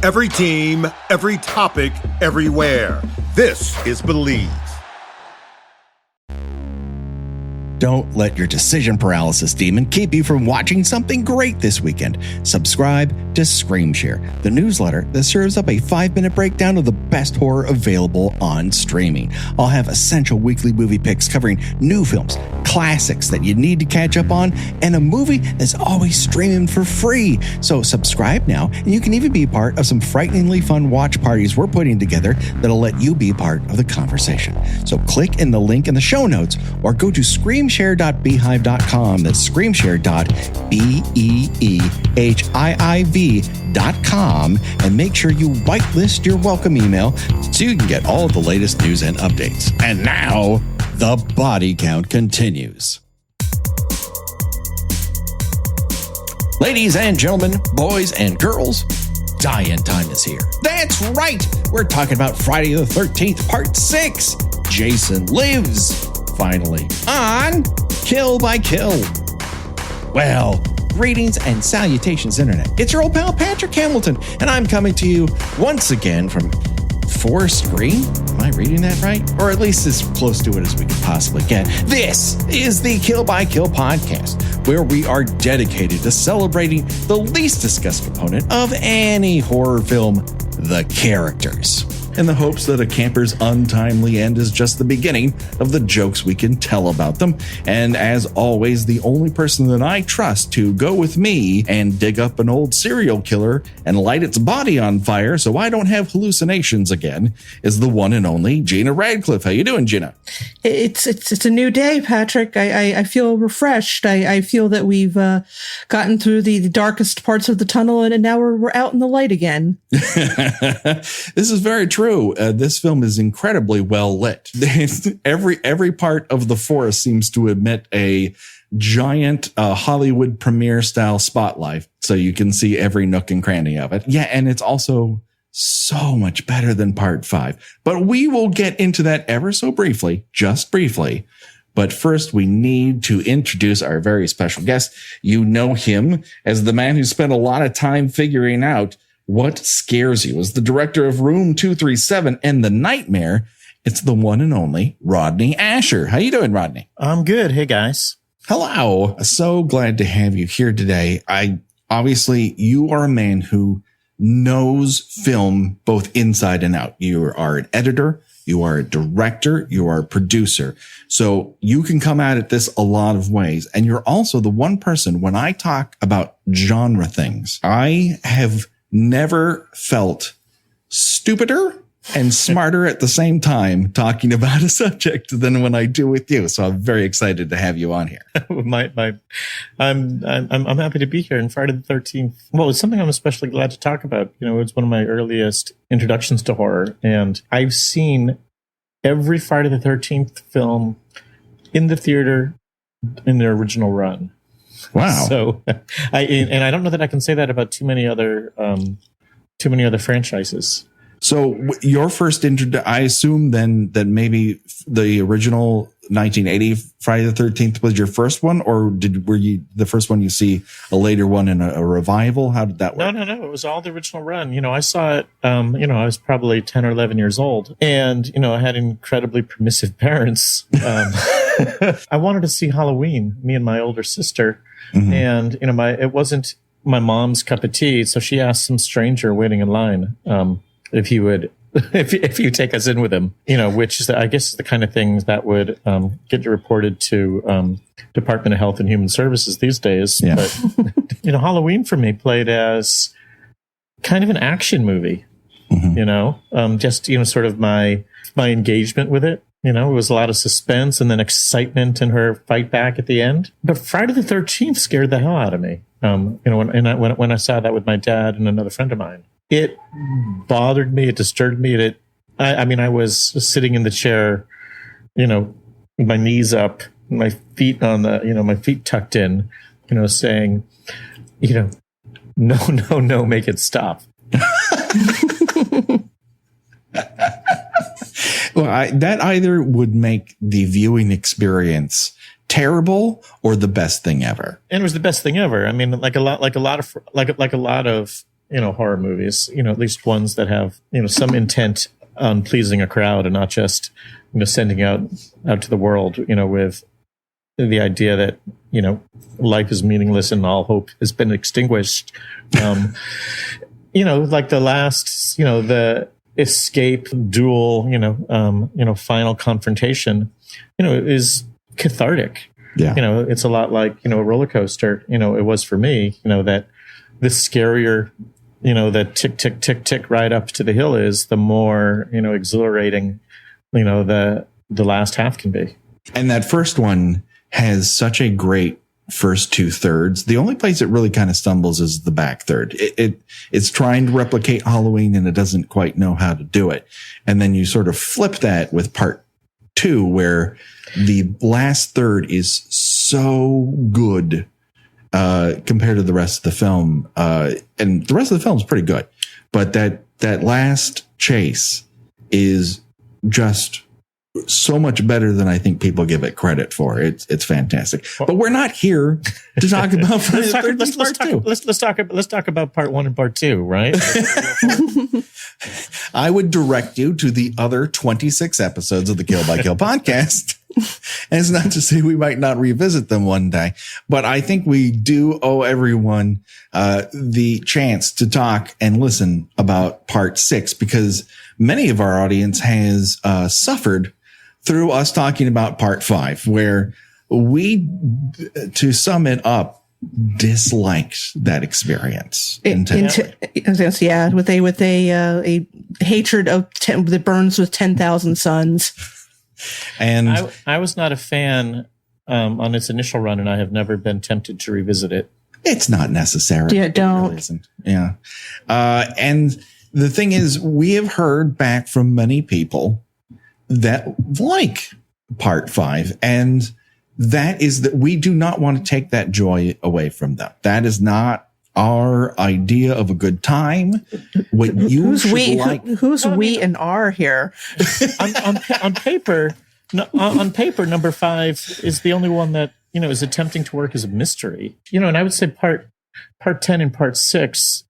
Every team, every topic, everywhere. This is Believe. Don't let your decision paralysis demon keep you from watching something great this weekend. Subscribe to ScreamShare, the newsletter that serves up a 5-minute breakdown of the best horror available on streaming. I'll have essential weekly movie picks covering new films, classics that you need to catch up on, and a movie that's always streaming for free. So subscribe now, and you can even be part of some frighteningly fun watch parties we're putting together that'll let you be part of the conversation. So click in the link in the show notes or go to screamshare.beehive.com. That's screamshare.beehive.com, and make sure you whitelist your welcome email so you can get all of the latest news and updates. And now, the body count continues. Ladies and gentlemen, boys and girls, die-in time is here. That's right! We're talking about Friday the 13th, Part 6. Jason Lives. Finally, on Kill by Kill. Well, greetings and salutations, Internet. It's your old pal, Patrick Hamilton, and I'm coming to you once again from Forest Green. Am I reading that right? Or at least as close to it as we could possibly get. This is the Kill by Kill podcast, where we are dedicated to celebrating the least discussed component of any horror film, the characters, in the hopes that a camper's untimely end is just the beginning of the jokes we can tell about them. And as always, the only person that I trust to go with me and dig up an old serial killer and light its body on fire so I don't have hallucinations again is the one and only Gena Radcliffe. How you doing, Gena? It's a new day, Patrick. I feel refreshed. I feel that we've gotten through the darkest parts of the tunnel, and now we're out in the light again. This is very true. This film is incredibly well lit. Every part of the forest seems to emit a giant Hollywood premiere style spotlight, so you can see every nook and cranny of it. Yeah, and it's also so much better than Part 5. But we will get into that ever so briefly, just briefly. But first, we need to introduce our very special guest. You know him as the man who spent a lot of time figuring out what scares you. As the director of Room 237 and The Nightmare, it's the one and only Rodney Ascher. How you doing, Rodney? I'm good. Hey, guys. Hello. So glad to have you here today. Obviously, you are a man who knows film both inside and out. You are an editor, you are a director, you are a producer. So you can come at it this a lot of ways. And you're also the one person, when I talk about genre things, I have never felt stupider and smarter at the same time talking about a subject than when I do with you. So I'm very excited to have you on here. I'm happy to be here. And Friday the 13th, well, it's something I'm especially glad to talk about. You know, it's one of my earliest introductions to horror, and I've seen every Friday the 13th film in the theater in their original run. Wow. So I don't know that I can say that about too many other franchises. So your first I assume then that maybe the original 1980 Friday the 13th was your first one, or were you the first one you see a later one in a revival? How did that work? No. It was all the original run. You know, I saw it, I was probably 10 or 11 years old, and, you know, I had incredibly permissive parents. I wanted to see Halloween, me and my older sister. Mm-hmm. And, you know, it wasn't my mom's cup of tea. So she asked some stranger waiting in line, if he would, if you take us in with him, you know, which is, I guess, the kind of things that would get you reported to Department of Health and Human Services these days. Yeah. But, you know, Halloween for me played as kind of an action movie, mm-hmm. you know, just, you know, sort of my engagement with it. You know, it was a lot of suspense and then excitement in her fight back at the end. But Friday the 13th scared the hell out of me. You know, when I saw that with my dad and another friend of mine. It bothered me. It disturbed me. I was sitting in the chair, you know, with my knees up, my feet my feet tucked in, you know, saying, you know, no, make it stop. Well, that either would make the viewing experience terrible or the best thing ever. And it was the best thing ever. I mean, like a lot of horror movies, at least ones that have, some intent on pleasing a crowd and not just, sending out to the world, with the idea that, life is meaningless and all hope has been extinguished. Like the last, the escape duel, final confrontation, is cathartic. Yeah. It's a lot like, a roller coaster, it was for me, that the scarier, that tick, tick, tick, tick right up to the hill is, the more, exhilarating, the last half can be. And that first one has such a great first 2/3. The only place it really kind of stumbles is the back third. It's trying to replicate Halloween and it doesn't quite know how to do it. And then you sort of flip that with part 2, where the last third is so good compared to the rest of the film. And the rest of the film is pretty good. But that last chase is just so much better than I think people give it credit for. It's fantastic. But we're not here to talk about let's talk about part 1 and part 2, right? I would direct you to the other 26 episodes of the Kill by Kill podcast. And it's not to say we might not revisit them one day, but I think we do owe everyone the chance to talk and listen about part 6, because many of our audience has suffered through us talking about part 5, where we, to sum it up, disliked that experience. With a hatred that burns with 10,000 suns. And I was not a fan on its initial run, and I have never been tempted to revisit it. It's not necessary. Yeah, don't. It really isn't. Yeah. And the thing is, we have heard back from many people that like part 5, and that is that we do not want to take that joy away from them. That is not our idea of a good time. What you who's should we? like? Who's we and are here? on paper, on paper, number 5 is the only one that is attempting to work as a mystery. And I would say part 10 and part 6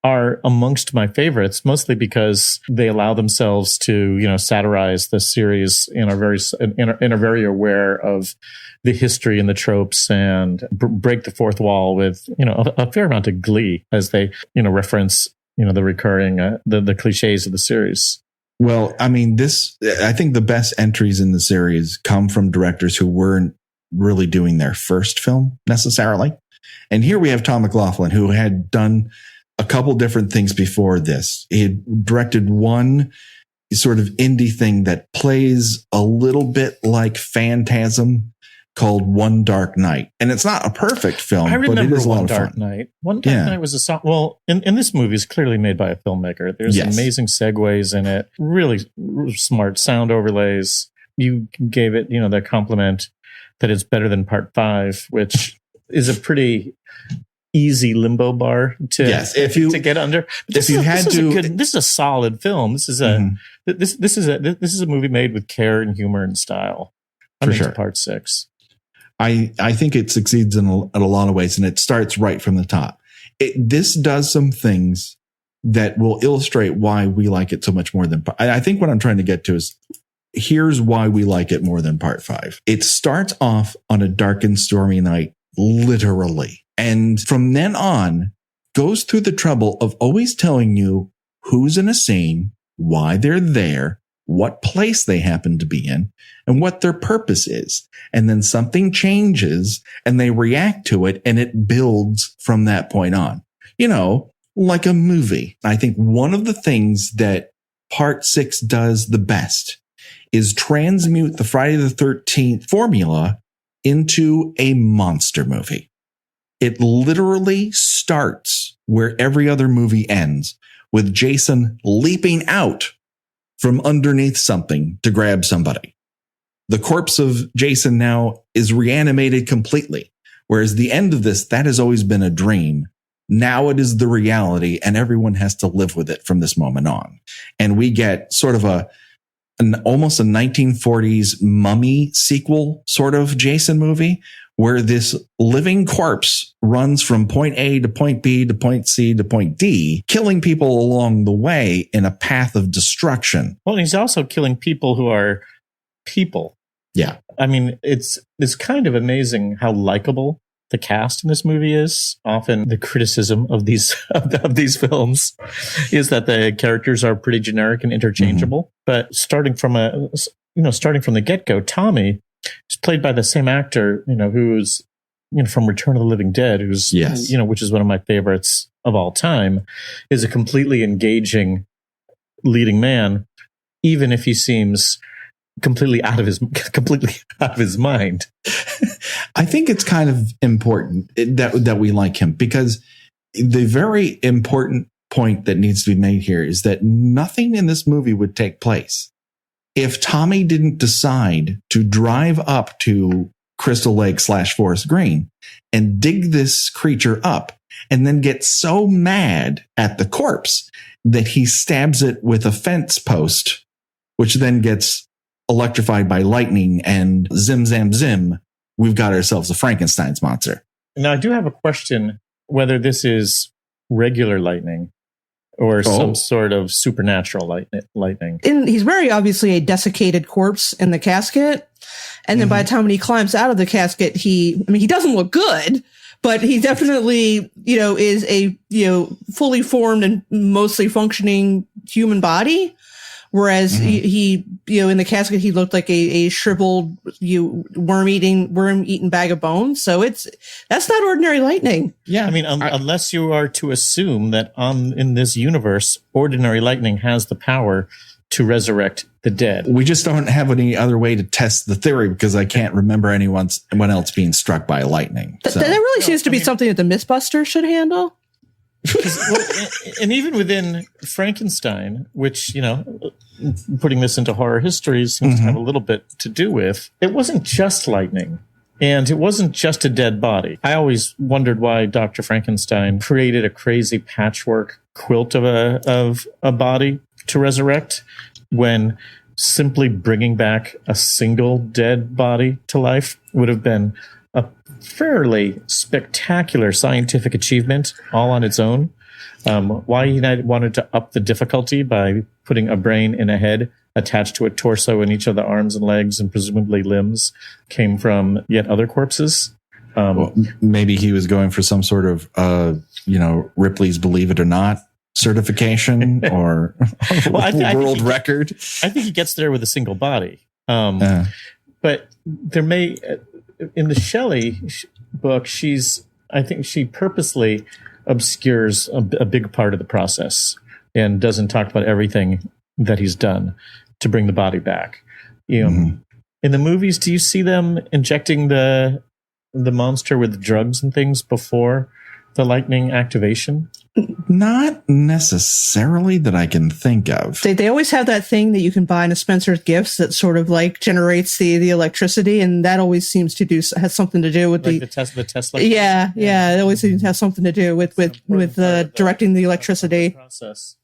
are amongst my favorites, mostly because they allow themselves to satirize the series and are very aware of the history and the tropes, and break the fourth wall with a fair amount of glee as they reference the recurring the cliches of the series. Well, I mean, I think the best entries in the series come from directors who weren't really doing their first film necessarily. And here we have Tom McLaughlin, who had done a couple different things before this. He had directed one sort of indie thing that plays a little bit like Phantasm, called One Dark Night. And it's not a perfect film, but it is a lot of fun. Night. One Dark Night was a song. Well, in this movie is clearly made by a filmmaker. There's amazing segues in it, really smart sound overlays. You gave it, the compliment that it's better than part 5, which is a pretty easy limbo bar to get under. This is a solid film. This is this is a movie made with care and humor and style. I'm into part 6. I think it succeeds in a lot of ways, and it starts right from the top. This does some things that will illustrate why we like it so much more than. I think what I'm trying to get to is, here's why we like it more than part 5. It starts off on a dark and stormy night, literally. And from then on, goes through the trouble of always telling you who's in a scene, why they're there, what place they happen to be in, and what their purpose is. And then something changes and they react to it, and it builds from that point on. Like a movie. I think one of the things that part 6 does the best is transmute the Friday the 13th formula into a monster movie. It literally starts where every other movie ends, with Jason leaping out from underneath something to grab somebody. The corpse of Jason now is reanimated completely, whereas the end of this, that has always been a dream. Now it is the reality, and everyone has to live with it from this moment on. And we get sort of almost a 1940s Mummy sequel sort of Jason movie, where this living corpse runs from point A to point B to point C to point D, killing people along the way in a path of destruction. Well, and he's also killing people who are people. Yeah. I mean, it's kind of amazing how likable the cast in this movie is. Often the criticism of these of these films is that the characters are pretty generic and interchangeable. Mm-hmm. But starting from the get-go, Tommy is played by the same actor, who's from Return of the Living Dead, who's which is one of my favorites of all time, is a completely engaging leading man, even if he seems completely out of his mind. I think it's kind of important that we like him, because the very important point that needs to be made here is that nothing in this movie would take place if Tommy didn't decide to drive up to Crystal Lake / Forest Green and dig this creature up and then get so mad at the corpse that he stabs it with a fence post, which then gets electrified by lightning, and zim, zam, zim, we've got ourselves a Frankenstein's monster. Now, I do have a question whether this is regular lightning or some sort of supernatural lightning. He's very obviously a desiccated corpse in the casket. And then by the time when he climbs out of the casket, he doesn't look good, but he definitely, is a, fully formed and mostly functioning human body. Whereas he, in the casket, he looked like a shriveled, worm-eaten bag of bones. So that's not ordinary lightning. Yeah. I mean, unless you are to assume that in this universe, ordinary lightning has the power to resurrect the dead. We just don't have any other way to test the theory, because I can't remember anyone else being struck by lightning. That really seems to be something that the Mythbusters should handle. And even within Frankenstein, which, putting this into horror history seems to have a little bit to do with, it wasn't just lightning, and it wasn't just a dead body. I always wondered why Dr. Frankenstein created a crazy patchwork quilt of a body to resurrect, when simply bringing back a single dead body to life would have been a fairly spectacular scientific achievement all on its own. Why he wanted to up the difficulty by putting a brain in a head attached to a torso in each of the arms and legs and presumably limbs came from yet other corpses. Well, maybe he was going for some sort of, Ripley's Believe It or Not certification or world record. I think he gets there with a single body. But there may... In the Shelley book, I think she purposely obscures a big part of the process and doesn't talk about everything that he's done to bring the body back. In the movies, do you see them injecting the monster with drugs and things before the lightning activation? Not necessarily that I can think of. They always have that thing that you can buy in a Spencer's Gifts that sort of like generates the electricity, and that always seems to has something to do with like the Tesla. Yeah. It always seems to have something to do with directing the electricity process.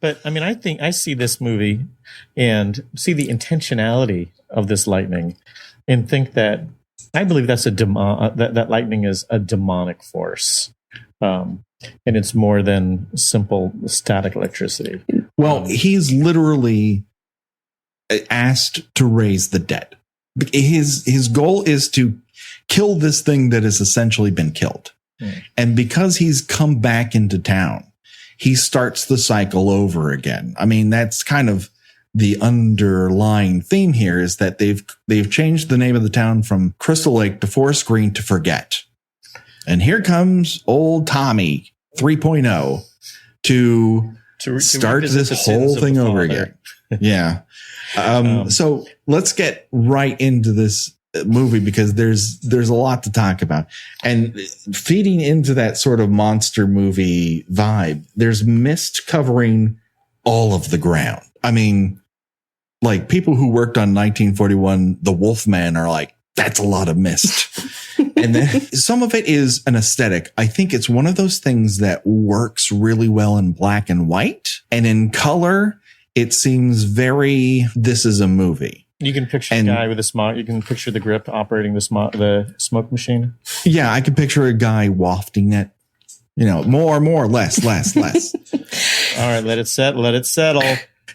But I mean, I think I see this movie and see the intentionality of this lightning, and think that I believe that's that lightning is a demonic force. And it's more than simple static electricity. Well, he's literally asked to raise the dead. His goal is to kill this thing that has essentially been killed. And because he's come back into town, he starts the cycle over again. I mean, that's kind of the underlying theme here, is that they've changed the name of the town from Crystal Lake to Forest Green to Forget. And here comes old Tommy 3.0 to start this whole thing over again. Yeah. So let's get right into this movie, because there's a lot to talk about. And feeding into that sort of monster movie vibe, there's mist covering all of the ground. I mean, like, people who worked on 1941, The Wolfman, are like, that's a lot of mist. And then some of it is an aesthetic. I think it's one of those things that works really well in black and white, and in color, it seems very, this is a movie. You can picture a guy with a smoke. You can picture the grip operating the smoke machine. Yeah, I can picture a guy wafting it. More, less. All right, let it settle.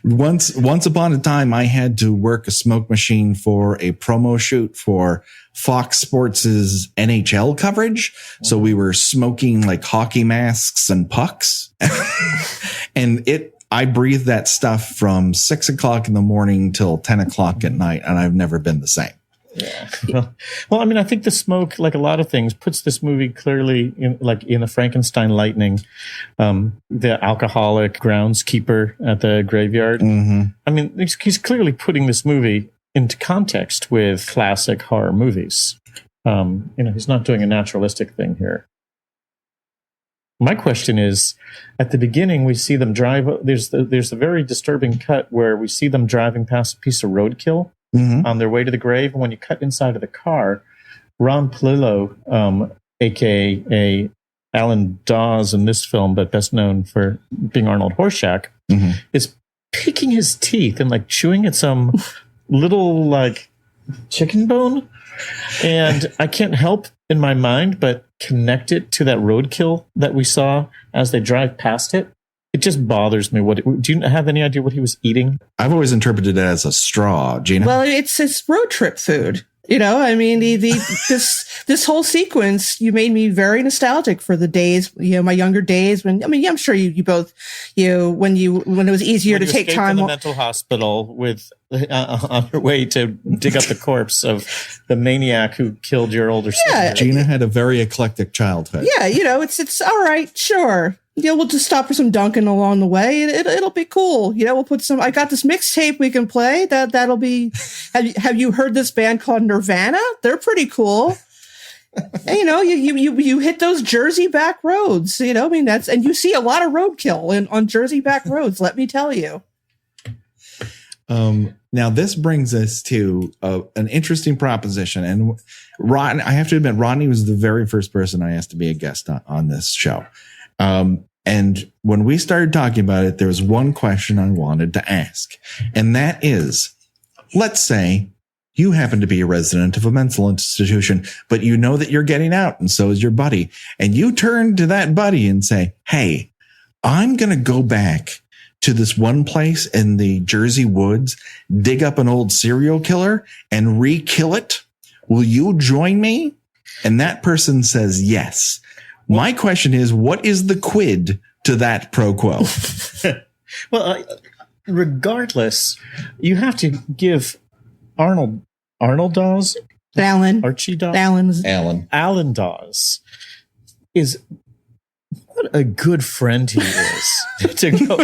Once upon a time, I had to work a smoke machine for a promo shoot for Fox Sports' NHL coverage. So we were smoking like hockey masks and pucks. And I breathed that stuff from 6 o'clock in the morning till 10 o'clock at night. And I've never been the same. Yeah. Well, I mean, I think the smoke, like a lot of things, puts this movie clearly in the Frankenstein lightning, the alcoholic groundskeeper at the graveyard. Mm-hmm. I mean, he's clearly putting this movie into context with classic horror movies. He's not doing a naturalistic thing here. My question is, at the beginning, we see them drive. There's a very disturbing cut where we see them driving past a piece of roadkill. Mm-hmm. On their way to the grave. And when you cut inside of the car, Ron Palillo, a.k.a. Alan Dawes in this film, but best known for being Arnold Horshack, mm-hmm. is picking his teeth and like chewing at some little like chicken bone. And I can't help in my mind but connect it to that roadkill that we saw as they drive past it. It just bothers me. Do you have any idea what he was eating? I've always interpreted it as a straw, Gina. Well, it's road trip food. I mean, this whole sequence, you made me very nostalgic for the days, my younger days when, I'm sure you both, when it was easier to take time from the mental hospital with, on your way to dig up the corpse of the maniac who killed your older sister. Gina had a very eclectic childhood. Yeah. It's all right. Sure. We'll just stop for some Dunkin' along the way. It'll be cool. We'll put I got this mixtape we can play. That'll be, have you heard this band called Nirvana? They're pretty cool. And, you hit those Jersey back roads, and you see a lot of roadkill on Jersey back roads. Let me tell you. Now this brings us to an interesting proposition. And Rodney, I have to admit, Rodney was the very first person I asked to be a guest on this show. And when we started talking about it, there was one question I wanted to ask. And that is, let's say you happen to be a resident of a mental institution, but you know that you're getting out and so is your buddy. And you turn to that buddy and say, hey, I'm going to go back to this one place in the Jersey woods, dig up an old serial killer and re-kill it. Will you join me? And that person says yes. My question is, what is the quid to that pro quo? Well, regardless, you have to give Arnold Dawes? Archie Dawes? Alan Dawes is what a good friend he is to go.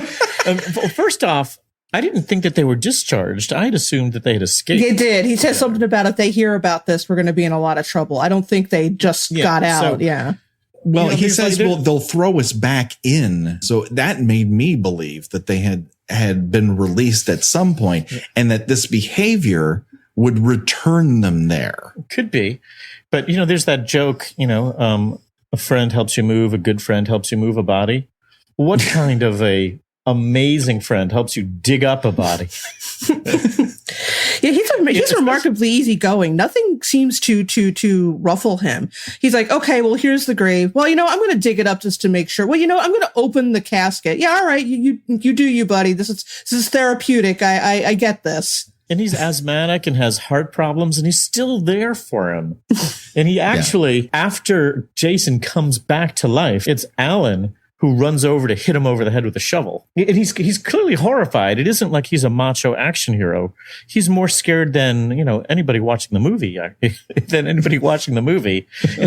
First off, I didn't think that they were discharged. I had assumed that they had escaped. They did. He said something about if they hear about this, we're going to be in a lot of trouble. I don't think they just got out. Well, he says, they'll throw us back in. So that made me believe that they had been released at some point and that this behavior would return them there. Could be. But, there's that joke, a friend helps you move, a good friend helps you move a body. What kind of a amazing friend helps you dig up a body? Yeah, he's remarkably easygoing. Nothing seems to ruffle him. He's like, okay, well, here's the grave. Well, I'm going to dig it up just to make sure. Well, I'm going to open the casket. Yeah, all right, you do you, buddy. This is therapeutic. I get this. And he's asthmatic and has heart problems, and he's still there for him. And he actually, after Jason comes back to life, it's Alan who runs over to hit him over the head with a shovel. And he's clearly horrified. It isn't like he's a macho action hero. He's more scared than, anybody watching the movie, And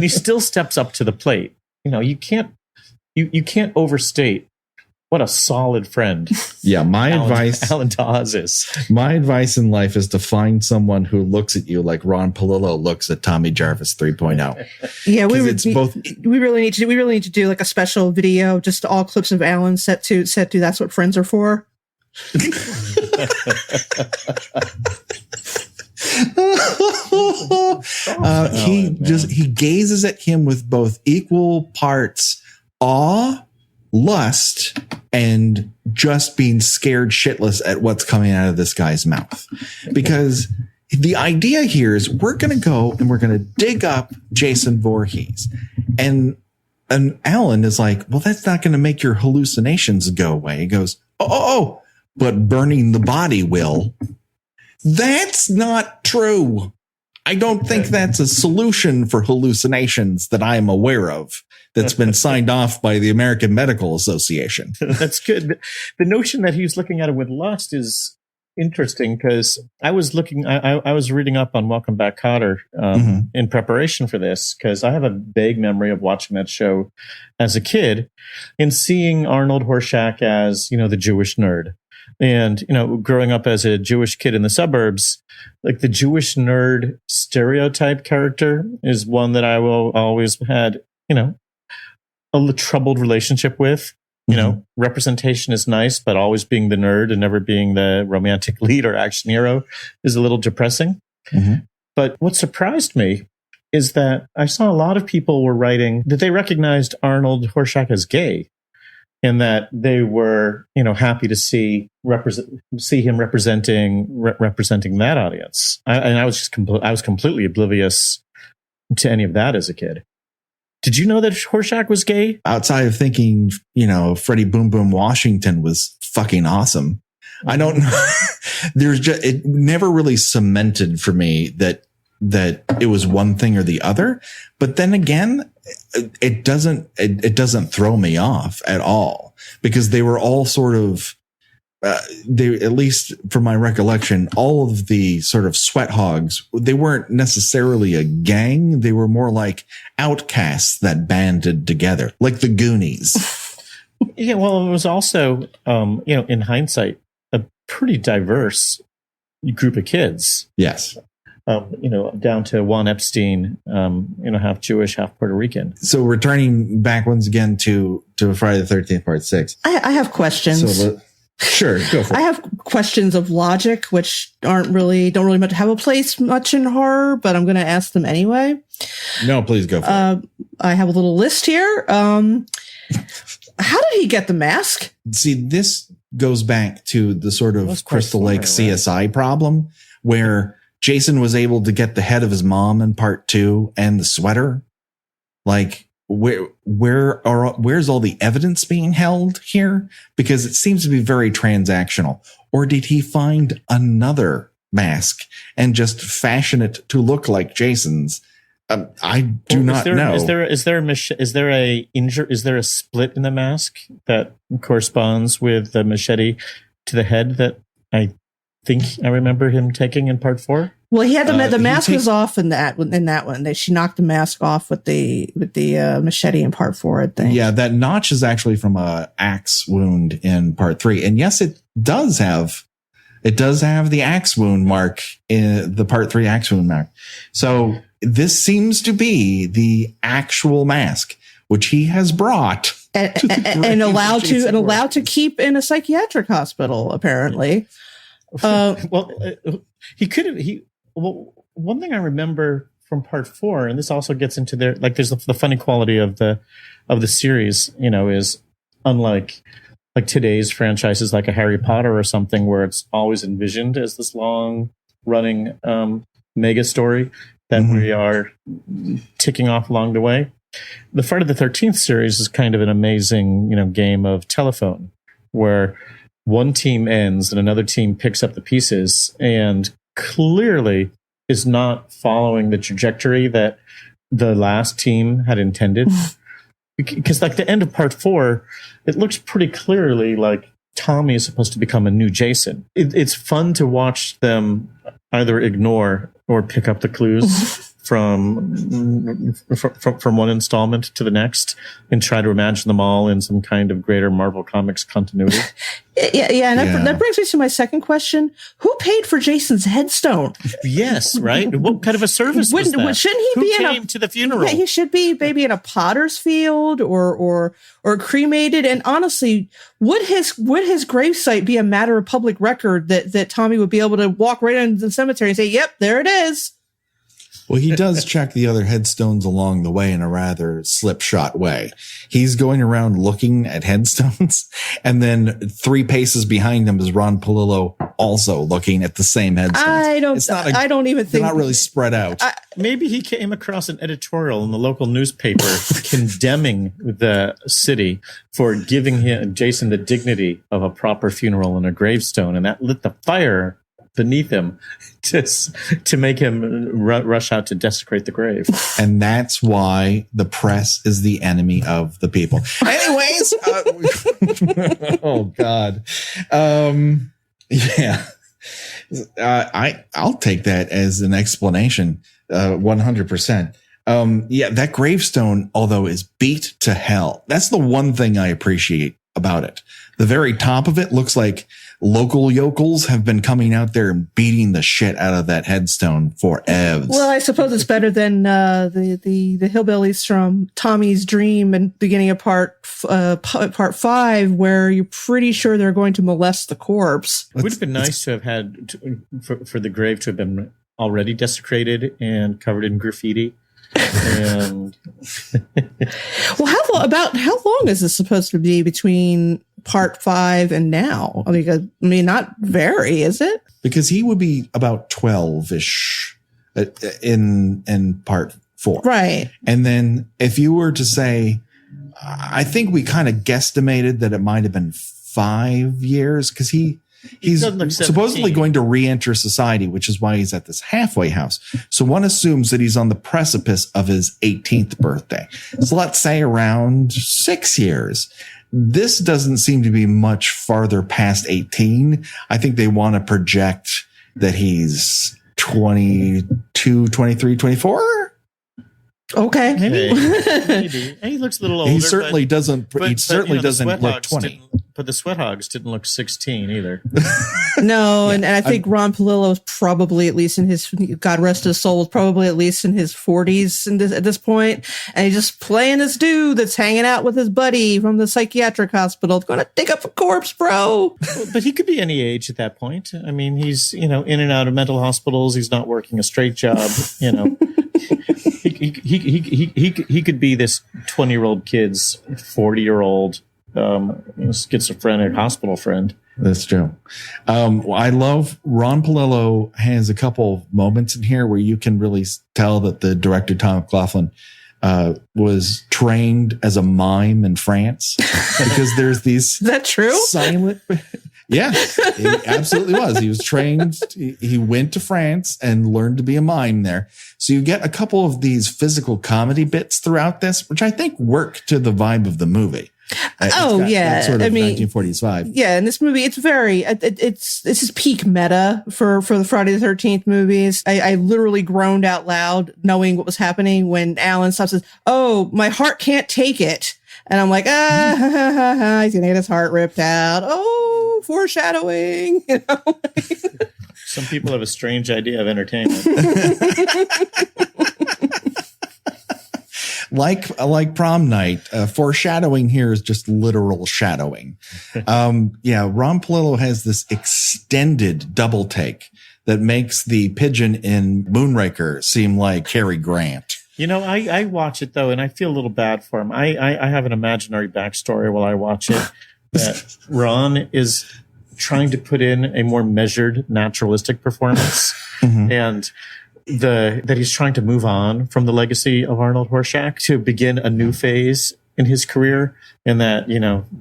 he still steps up to the plate. You can't overstate what a solid friend. Yeah, Alan Dawes is. My advice in life is to find someone who looks at you like Ron Palillo looks at Tommy Jarvis 3.0. Yeah, we really need to do like a special video, just all clips of Alan set to That's What Friends Are For. He gazes at him with both equal parts awe, lust, and just being scared shitless at what's coming out of this guy's mouth. Because the idea here is we're going to go and we're going to dig up Jason Voorhees. And Alan is like, well, that's not going to make your hallucinations go away. He goes, oh, but burning the body will. That's not true. I don't think that's a solution for hallucinations that I'm aware of that's been signed off by the American Medical Association. That's good. The notion that he's looking at it with lust is interesting because I was reading up on Welcome Back, Kotter in preparation for this because I have a vague memory of watching that show as a kid and seeing Arnold Horshack as, the Jewish nerd. And, growing up as a Jewish kid in the suburbs, like the Jewish nerd stereotype character is one that I will always had, a troubled relationship with. Representation is nice, but always being the nerd and never being the romantic lead or action hero is a little depressing. But what surprised me is that I saw a lot of people were writing that they recognized Arnold Horshack as gay. And that they were, happy to see him representing that audience. I was completely oblivious to any of that as a kid. Did you know that Horshack was gay? Outside of thinking, Freddie Boom Boom Washington was fucking awesome. I don't know. It never really cemented for me that it was one thing or the other. But then again, it doesn't throw me off at all because they were all sort of, at least from my recollection, all of the sort of sweat hogs, they weren't necessarily a gang. They were more like outcasts that banded together, like the Goonies. Yeah. Well, it was also, in hindsight, a pretty diverse group of kids. Yes. Down to Juan Epstein, half Jewish, half Puerto Rican. So returning back once again to Friday the 13th, part 6. I have questions. Sure, go for it. I have questions of logic, which don't really have a place much in horror, but I'm going to ask them anyway. No, please go for it. I have a little list here. How did he get the mask? See, this goes back to the sort of Crystal Lake CSI problem where Jason was able to get the head of his mom in part 2 and the sweater. Like, where's all the evidence being held here? Because it seems to be very transactional. Or did he find another mask and just fashion it to look like Jason's? I do not know. Is there a split in the mask that corresponds with the machete to the head that I think I remember him taking in part 4? Well, he had the mask was off in that one. She knocked the mask off with the machete in part 4, I think. Yeah, that notch is actually from a axe wound in part 3, and yes, it does have the axe wound mark in the part 3 axe wound mark. So this seems to be the actual mask which he has brought and allowed to keep in a psychiatric hospital, apparently. One thing I remember from part 4, and this also gets into there's the funny quality of the series, is unlike like today's franchises like a Harry Potter or something where it's always envisioned as this long running mega story that we are ticking off along the way. The Friday the 13th series is kind of an amazing, game of telephone where one team ends and another team picks up the pieces and clearly is not following the trajectory that the last team had intended. Because like the end of part 4, it looks pretty clearly like Tommy is supposed to become a new Jason. It's fun to watch them either ignore or pick up the clues from one installment to the next and try to imagine them all in some kind of greater Marvel Comics continuity. That brings me to my second question. Who paid for Jason's headstone? Yes, right? What kind of a service was that? Shouldn't he Who came to the funeral? Yeah, he should be maybe in a potter's field or cremated. And honestly, would his gravesite be a matter of public record that Tommy would be able to walk right into the cemetery and say, "Yep, there it is"? Well, he does check the other headstones along the way in a rather slipshod way. He's going around looking at headstones, and then 3 paces behind him is Ron Palillo also looking at the same headstones. I don't even think they're not really spread out. Maybe he came across an editorial in the local newspaper condemning the city for giving Jason the dignity of a proper funeral and a gravestone, and that lit the fire beneath him to make him rush out to desecrate the grave. And that's why the press is the enemy of the people. Anyways, oh God. Yeah. I'll take that as an explanation. 100%. Yeah, that gravestone, although is beat to hell. That's the one thing I appreciate about it. The very top of it looks like local yokels have been coming out there and beating the shit out of that headstone for evs. Well, I suppose it's better than the hillbillies from Tommy's Dream and beginning of part 5, where you're pretty sure they're going to molest the corpse. It would have been nice to have had for the grave to have been already desecrated and covered in graffiti. And well, how long is this supposed to be between part 5 and now? I mean, not very, is it? Because he would be about 12-ish in part 4. Right. And then if you were to say, I think we kind of guesstimated that it might have been 5 years, because he's supposedly going to re-enter society, which is why he's at this halfway house. So one assumes that he's on the precipice of his 18th birthday. So let's say around 6 years. This doesn't seem to be much farther past 18. I think they want to project that he's 22, 23, 24. Okay. Maybe. And he looks a little older. He certainly doesn't look 20. But the Sweat Hogs didn't look 16 either. No, yeah. and I think Ron Palillo is probably at least in his, God rest his soul, probably at least in his 40s at this point. And he's just playing this dude that's hanging out with his buddy from the psychiatric hospital. Going to dig up a corpse, bro. But he could be any age at that point. I mean, he's, in and out of mental hospitals. He's not working a straight job, He could be this 20-year-old kid's 40-year-old schizophrenic hospital friend. That's true. I love Ron Palillo has a couple moments in here where you can really tell that the director, Tom McLaughlin, was trained as a mime in France, because there's these. Is that true? Silent. Yeah, he absolutely was. He was trained. He went to France and learned to be a mime there. So you get a couple of these physical comedy bits throughout this, which I think work to the vibe of the movie. Yeah. Sort of 1940s vibe. Yeah. In this movie, it's very, this is peak meta for the Friday the 13th movies. I literally groaned out loud knowing what was happening when Alan stops and says, "Oh, my heart can't take it." And I'm like, he's going to get his heart ripped out. Oh, foreshadowing. Some people have a strange idea of entertainment. Like prom night, foreshadowing here is just literal shadowing. Ron Palillo has this extended double take that makes the pigeon in Moonraker seem like Cary Grant. I watch it though, and I feel a little bad for him. I have an imaginary backstory while I watch it that Ron is trying to put in a more measured, naturalistic performance, and that he's trying to move on from the legacy of Arnold Horshack to begin a new phase in his career, and that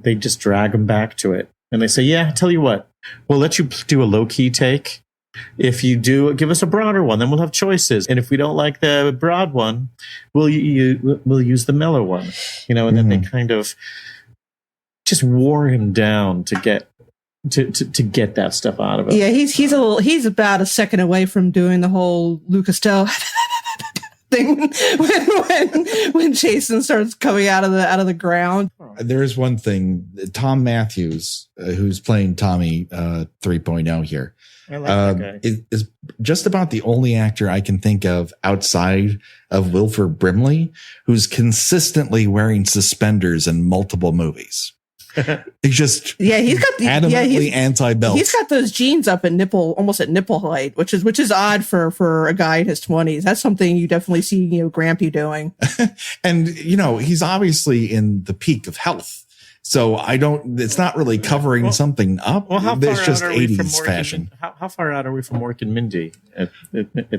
they just drag him back to it, and they say, "Yeah, tell you what, we'll let you do a low key take. If you do, give us a broader one, then we'll have choices. And if we don't like the broad one, we'll use the mellow one." And then they kind of just wore him down to get that stuff out of him. Yeah, he's about a second away from doing the whole Lucas Doe thing when Jason starts coming out of the ground. There's one thing, Tom Matthews, who's playing Tommy 3.0 here. I like that guy. Is just about the only actor I can think of outside of Wilford Brimley who's consistently wearing suspenders in multiple movies. He's just he's got adamantly anti-belt. He's got those jeans up at almost at nipple height, which is odd for a guy in his 20s. That's something you definitely see, Grampy doing. And, he's obviously in the peak of health. So it's not really covering something up. Well, how far it's just out are we 80s from Mork fashion. How far out are we from Mork and Mindy at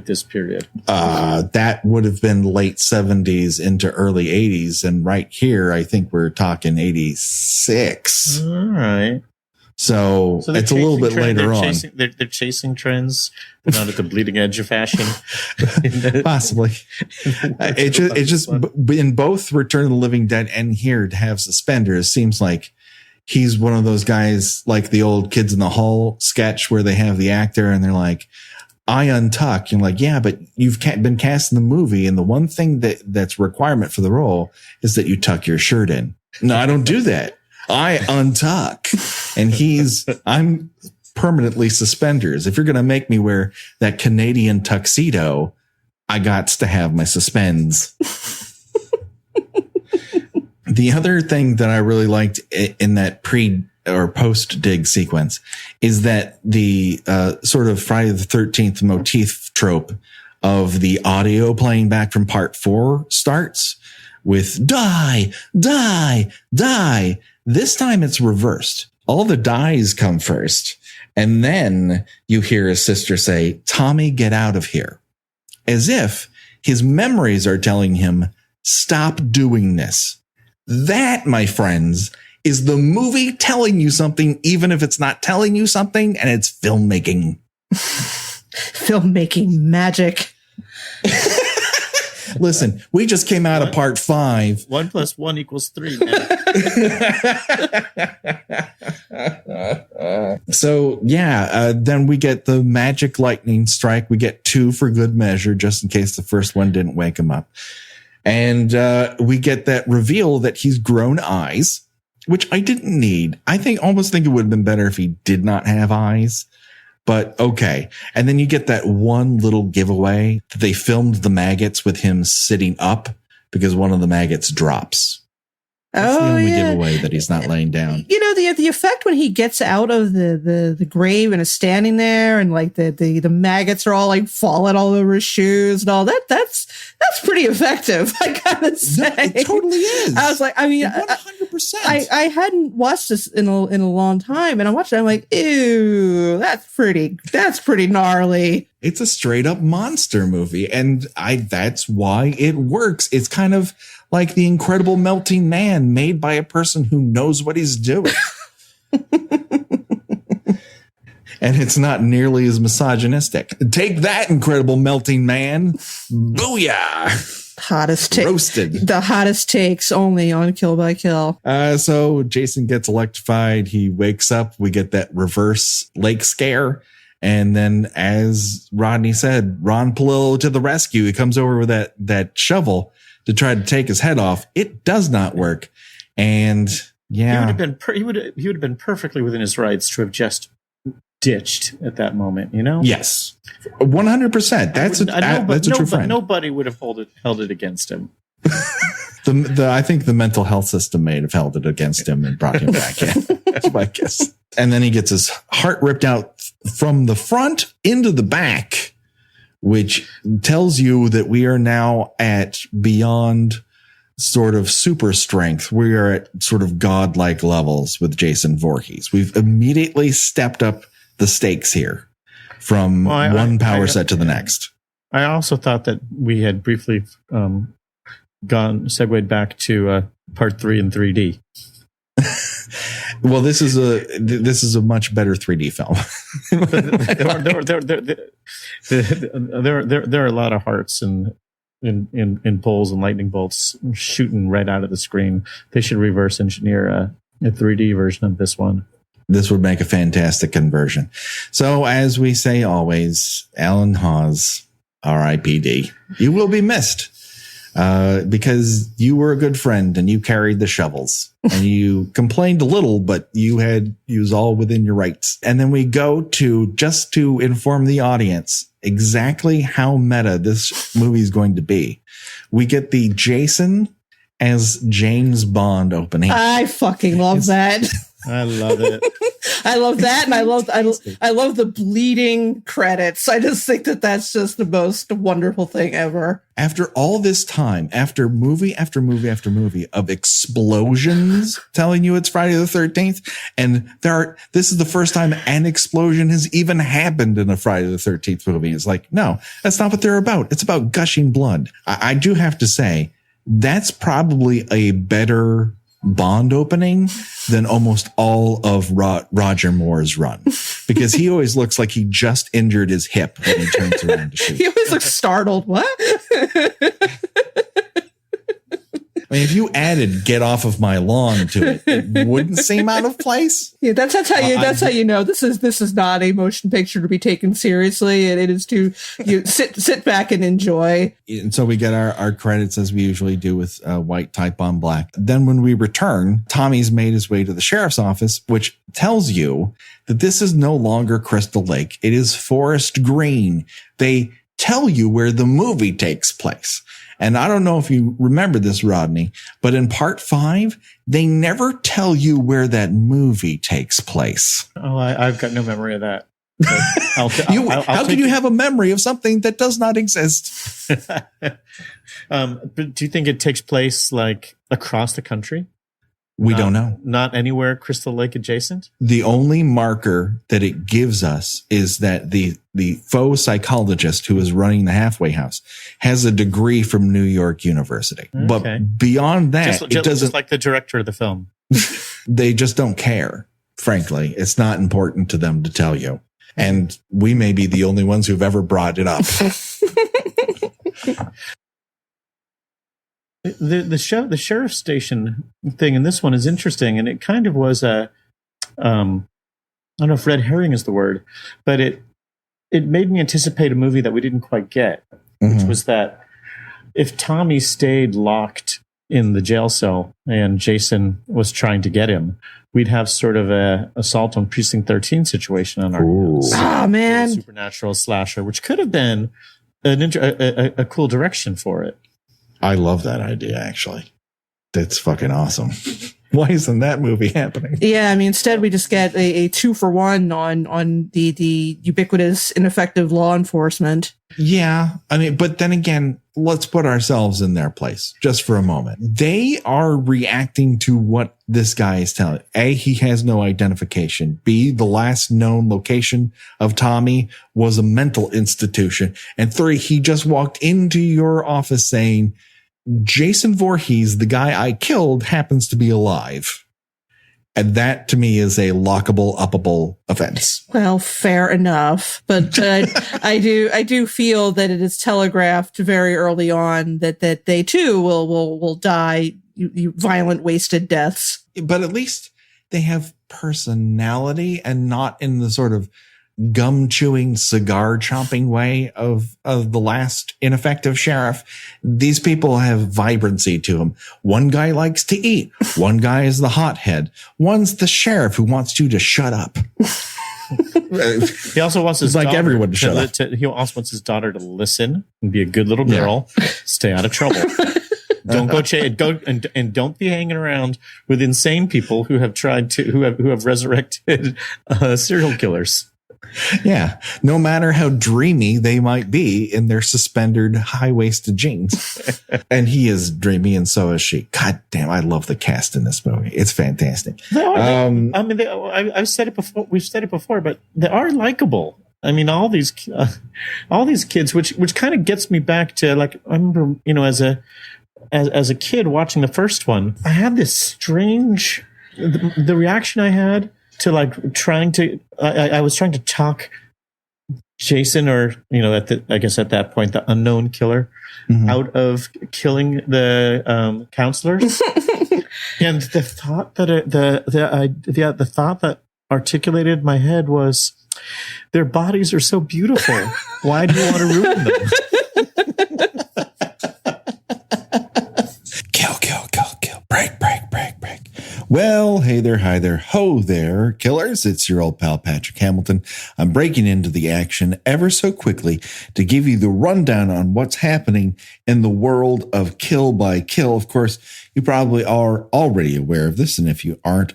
this period? That would have been late 70s into early 80s. And right here, I think we're talking 86. All right. So it's a little bit later on. They're chasing trends. They're not at the bleeding edge of fashion. Possibly. It just in both Return of the Living Dead and here to have suspenders seems like he's one of those guys like the old Kids in the Hall sketch where they have the actor and they're like, I untuck. You're like, yeah, but you've been cast in the movie. And the one thing that's requirement for the role is that you tuck your shirt in. No, I don't do that. I untuck. And I'm permanently suspenders. If you're going to make me wear that Canadian tuxedo, I got to have my suspends. The other thing that I really liked in that pre or post dig sequence is that the sort of Friday the 13th motif trope of the audio playing back from part 4 starts with die, die, die. This time it's reversed. All the dies come first. And then you hear his sister say, Tommy, get out of here. As if his memories are telling him, stop doing this. That, my friends, is the movie telling you something, even if it's not telling you something, and it's filmmaking. Filmmaking magic. Listen, we just came out of part 5. 1 + 1 = 3. Man. So, then we get the magic lightning strike. We get 2 for good measure, just in case the first one didn't wake him up. And we get that reveal that he's grown eyes, which I didn't need. Almost think it would have been better if he did not have eyes. But okay. And then you get that one little giveaway that they filmed the maggots with him sitting up because one of the maggots drops. That's the only giveaway that he's not laying down. The effect when he gets out of the grave and is standing there and like the maggots are all like falling all over his shoes and all that's pretty effective, I gotta say. No, it totally is. I was like, 100%. I hadn't watched this in a long time, and I watched it. I'm like, ew, that's pretty gnarly. It's a straight up monster movie, and that's why it works. It's kind of like The Incredible Melting Man made by a person who knows what he's doing. And it's not nearly as misogynistic. Take that, Incredible Melting Man. Booyah. Hottest take. Roasted. The hottest takes only on Kill by Kill. So Jason gets electrified. He wakes up. We get that reverse lake scare. And then, as Rodney said, Ron Palillo to the rescue. He comes over with that shovel to try to take his head off. It does not work. And yeah, he would have been perfectly within his rights to have just ditched at that moment, Yes, 100%. That's a true friend. Nobody would have held it against him. I think the mental health system may have held it against him and brought him back in. That's my guess. And then he gets his heart ripped out from the front into the back, which tells you that we are now at beyond sort of super strength. We are at sort of godlike levels with Jason Voorhees. We've immediately stepped up the stakes here from one power set to the next. I also thought that we had briefly segued back to part 3 in 3D. Well, this is a much better 3D film. There are a lot of hearts in poles and lightning bolts shooting right out of the screen. They should reverse engineer a 3D version of this one. This would make a fantastic conversion. So, as we say always, Alan Dawes, R.I.P.D. You will be missed. Because you were a good friend and you carried the shovels and you complained a little, but you was all within your rights. And then we go to, just to inform the audience exactly how meta this movie is going to be. We get the Jason as James Bond opening. I fucking love that. I love it. I love that, and I love the bleeding credits. I just think that that's just the most wonderful thing ever. After all this time, after movie after movie after movie of explosions telling you it's Friday the 13th, and this is the first time an explosion has even happened in a Friday the 13th movie. It's like, no, that's not what they're about. It's about gushing blood. I do have to say, that's probably a better Bond opening than almost all of Roger Moore's run, because he always looks like he just injured his hip when he turns around to shoot. He always looks startled. What? I mean, if you added "Get Off of My Lawn" to it, it wouldn't seem out of place. Yeah, that's how you know this is not a motion picture to be taken seriously, and it is to sit back and enjoy. And so we get our credits as we usually do with white type on black. Then when we return, Tommy's made his way to the sheriff's office, which tells you that this is no longer Crystal Lake. It is Forest Green. They tell you where the movie takes place. And I don't know if you remember this, Rodney, but in part 5, they never tell you where that movie takes place. Oh, I've got no memory of that. How can you have a memory of something that does not exist? But do you think it takes place like across the country? We don't know. Not anywhere Crystal Lake adjacent? The only marker that it gives us is that the faux psychologist who is running the halfway house has a degree from New York University. Okay. But beyond that, it doesn't, just like the director of the film. They just don't care. Frankly, it's not important to them to tell you. And we may be the only ones who've ever brought it up. The sheriff's station thing in this one is interesting, and it kind of was I don't know if red herring is the word, but it made me anticipate a movie that we didn't quite get, which was that if Tommy stayed locked in the jail cell and Jason was trying to get him, we'd have sort of a Assault on Precinct 13 situation on our hands. Oh man, supernatural slasher, which could have been a cool direction for it. I love that idea, actually. That's fucking awesome. Why isn't that movie happening? Yeah, I mean, instead we just get a 2-for-1 on the ubiquitous, ineffective law enforcement. Yeah, I mean, but then again, let's put ourselves in their place just for a moment. They are reacting to what this guy is telling. A, he has no identification. B, the last known location of Tommy was a mental institution. And 3, he just walked into your office saying, Jason Voorhees, the guy I killed, happens to be alive. And that to me is a lockable, uppable offense. Well, fair enough. But I do feel that it is telegraphed very early on that they too will die you violent, wasted deaths. But at least they have personality and not in the sort of gum chewing, cigar chomping way of the last ineffective sheriff. These people have vibrancy to them. One guy likes to eat. One guy is the hothead. One's the sheriff who wants you to shut up. He also wants his like daughter everyone to shut up. He also wants his daughter to listen and be a good little girl, stay out of trouble. Don't go and don't be hanging around with insane people who have who have resurrected serial killers. Yeah, no matter how dreamy they might be in their suspendered high-waisted jeans. And he is dreamy and so is she. God damn, I love the cast in this movie. It's fantastic. I've said it before. We've said it before, but they are likable. I mean, all these kids, which kind of gets me back to, like, I remember, as a kid watching the first one, I had this strange, the reaction I had to like I was trying to talk Jason, or I guess at that point the unknown killer, out of killing the counselors, and the thought that the thought that articulated my head was, their bodies are so beautiful. Why do you want to ruin them? Kill. Break. Well, hey there, hi there, ho there, killers. It's your old pal, Patrick Hamilton. I'm breaking into the action ever so quickly to give you the rundown on what's happening in the world of Kill by Kill. Of course, you probably are already aware of this. And if you aren't,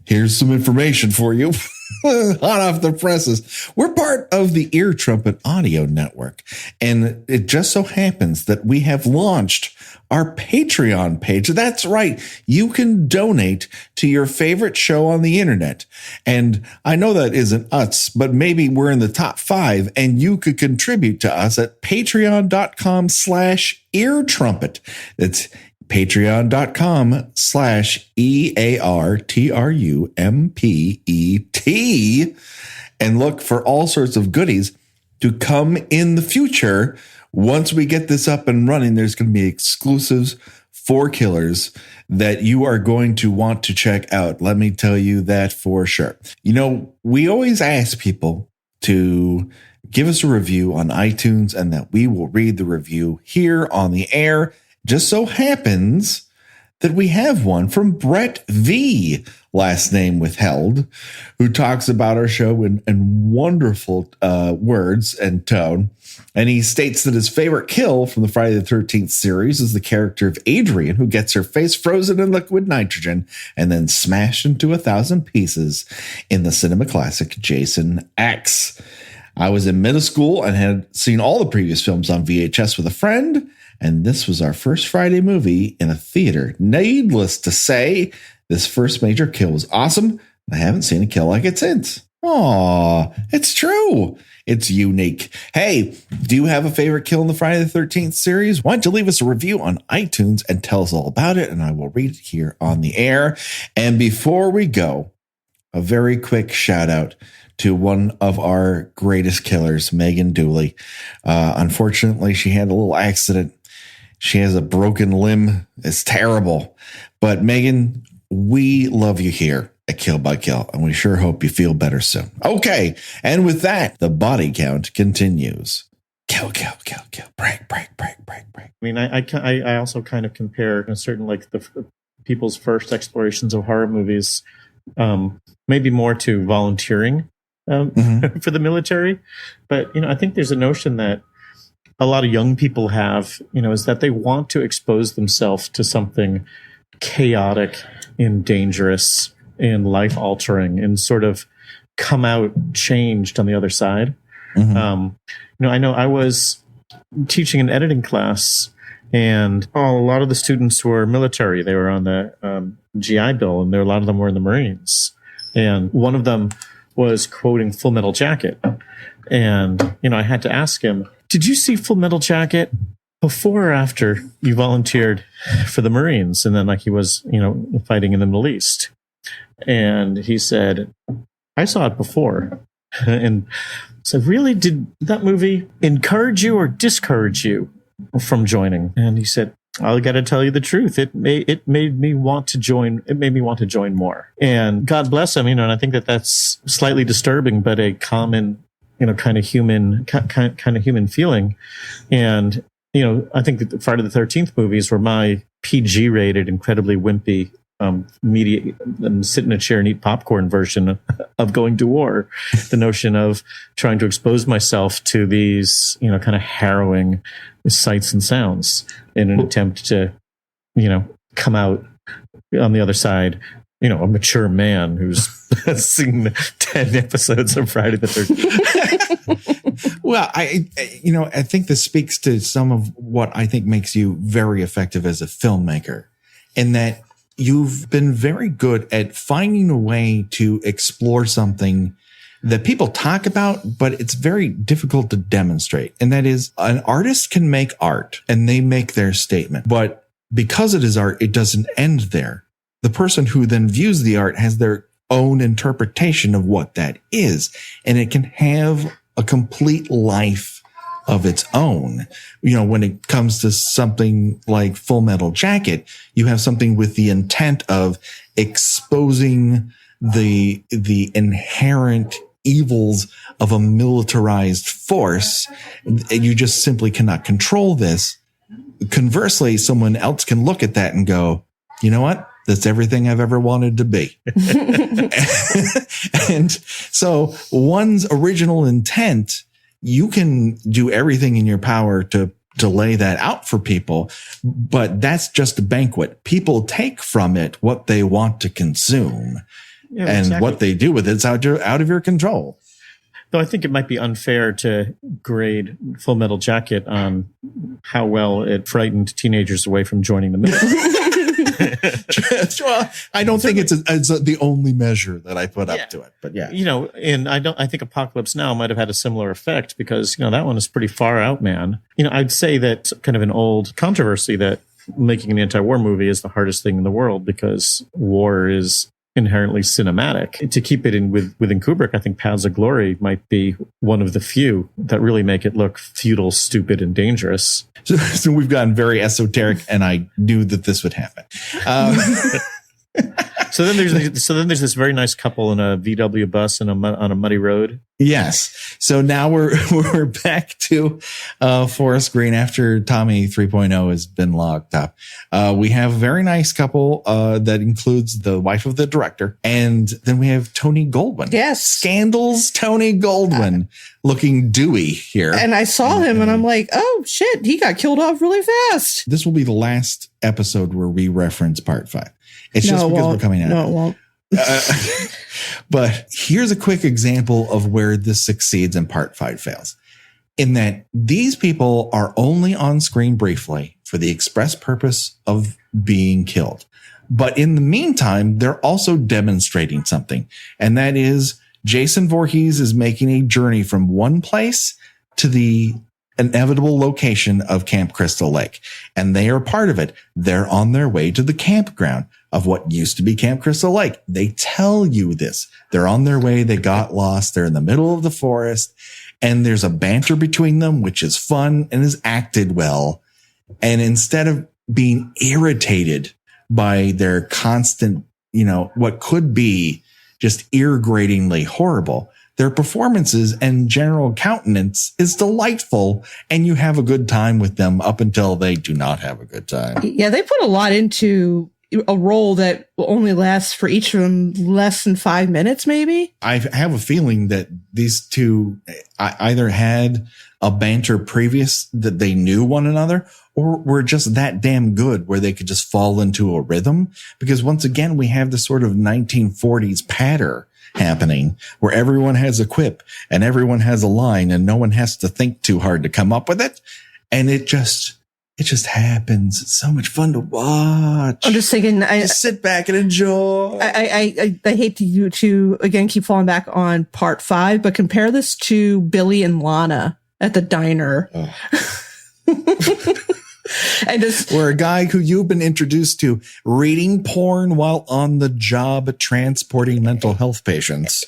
here's some information for you. Hot off the presses. We're part of the Ear Trumpet Audio Network. And it just so happens that we have launched our Patreon page. That's right. You can donate to your favorite show on the internet. And I know that isn't us, but maybe we're in the top 5 and you could contribute to us at patreon.com/eartrumpet. It's patreon.com/EARTRUMPET and look for all sorts of goodies to come in the future. Once we get this up and running, there's going to be exclusives for killers that you are going to want to check out. Let me tell you that for sure. You know, we always ask people to give us a review on iTunes and that we will read the review here on the air. Just so happens that we have one from Brett V, last name withheld, who talks about our show in wonderful words and tone. And he states that his favorite kill from the Friday the 13th series is the character of Adrian, who gets her face frozen in liquid nitrogen and then smashed into 1,000 pieces in the cinema classic Jason X. I was in middle school and had seen all the previous films on VHS with a friend, and this was our first Friday movie in a theater. Needless to say, this first major kill was awesome. I haven't seen a kill like it since. Aw, it's true. It's unique. Hey, do you have a favorite kill in the Friday the 13th series? Why don't you leave us a review on iTunes and tell us all about it, and I will read it here on the air. And before we go, a very quick shout out to one of our greatest killers, Megan Dooley. Unfortunately, she had a little accident. She has a broken limb. It's terrible. But Megan, we love you here at Kill by Kill, and we sure hope you feel better soon. Okay, and with that, the body count continues. Kill, kill, kill, kill. Break, break, break, break, break. I mean, I also kind of compare a certain, like, the people's first explorations of horror movies, maybe more to volunteering for the military. But, you know, I think there's a notion that a lot of young people have, you know, is that they want to expose themselves to something chaotic and dangerous and life altering and sort of come out changed on the other side. You know, I know I was teaching an editing class, and a lot of the students were military. They were on the GI Bill, and a lot of them were in the Marines. And one of them was quoting Full Metal Jacket. And, you know, I had to ask him, did you see Full Metal Jacket before or after you volunteered for the Marines? And then, like, he was, you know, fighting in the Middle East. And he said, I saw it before. And I said, really? Did that movie encourage you or discourage you from joining? And he said, I got to tell you the truth. It made me want to join. It made me want to join more. And God bless him, you know, and I think that that's slightly disturbing, but a common, you know, kind of human feeling. And, you know, I think that the Friday the 13th movies were my PG rated, incredibly wimpy, media, sit in a chair and eat popcorn version of going to war. The notion of trying to expose myself to these, you know, kind of harrowing sights and sounds in an attempt to, you know, come out on the other side, you know, a mature man who's seen 10 episodes of Friday the 13th. Well, I think this speaks to some of what I think makes you very effective as a filmmaker, in that you've been very good at finding a way to explore something that people talk about, but it's very difficult to demonstrate. And that is, an artist can make art and they make their statement, but because it is art, it doesn't end there. The person who then views the art has their own interpretation of what that is, and it can have a complete life of its own. You know, when it comes to something like Full Metal Jacket, you have something with the intent of exposing the inherent evils of a militarized force. You just simply cannot control this. Conversely, someone else can look at that and go, you know what? That's everything I've ever wanted to be. And so one's original intent, you can do everything in your power to lay that out for people, but that's just a banquet. People take from it what they want to consume, and what they do with it's out of your control. Though I think it might be unfair to grade Full Metal Jacket on how well it frightened teenagers away from joining the movie. Well, I don't think it's the only measure that I put up to it, but yeah, and I think Apocalypse Now might have had a similar effect because, that one is pretty far out, man. I'd say that kind of an old controversy that making an anti-war movie is the hardest thing in the world because war is inherently cinematic. To keep it within Kubrick, I think Paths of Glory might be one of the few that really make it look futile, stupid, and dangerous. So we've gotten very esoteric, and I knew that this would happen. So then there's this very nice couple in a VW bus on a muddy road. Yes. So now we're back to Forest Green after Tommy 3.0 has been locked up. We have a very nice couple that includes the wife of the director, and then we have Tony Goldwyn. Yes. Scandals Tony Goldwyn looking dewy here. And I saw him and I'm like, oh shit, he got killed off really fast. This will be the last episode where we reference part 5. It's just because we're coming out. No, it won't. But here's a quick example of where this succeeds and part 5 fails. In that these people are only on screen briefly for the express purpose of being killed. But in the meantime, they're also demonstrating something. And that is Jason Voorhees is making a journey from one place to the inevitable location of Camp Crystal Lake. And they are part of it. They're on their way to the campground of what used to be Camp Crystal Lake. They tell you this. They're on their way. They got lost. They're in the middle of the forest, and there's a banter between them, which is fun and is acted well. And instead of being irritated by their constant, what could be just ear-gratingly horrible, their performances and general countenance is delightful, and you have a good time with them up until they do not have a good time. Yeah, they put a lot into a role that will only last for each of them less than 5 minutes, maybe. I have a feeling that these two either had a banter previous that they knew one another, or were just that damn good where they could just fall into a rhythm. Because once again, we have this sort of 1940s patter happening where everyone has a quip and everyone has a line and no one has to think too hard to come up with it. And it just happens. It's so much fun to watch. I'm just thinking, just sit back and enjoy. I hate to again keep falling back on part 5, but compare this to Billy and Lana at the diner. Oh. And just where a guy who you've been introduced to reading porn while on the job transporting mental health patients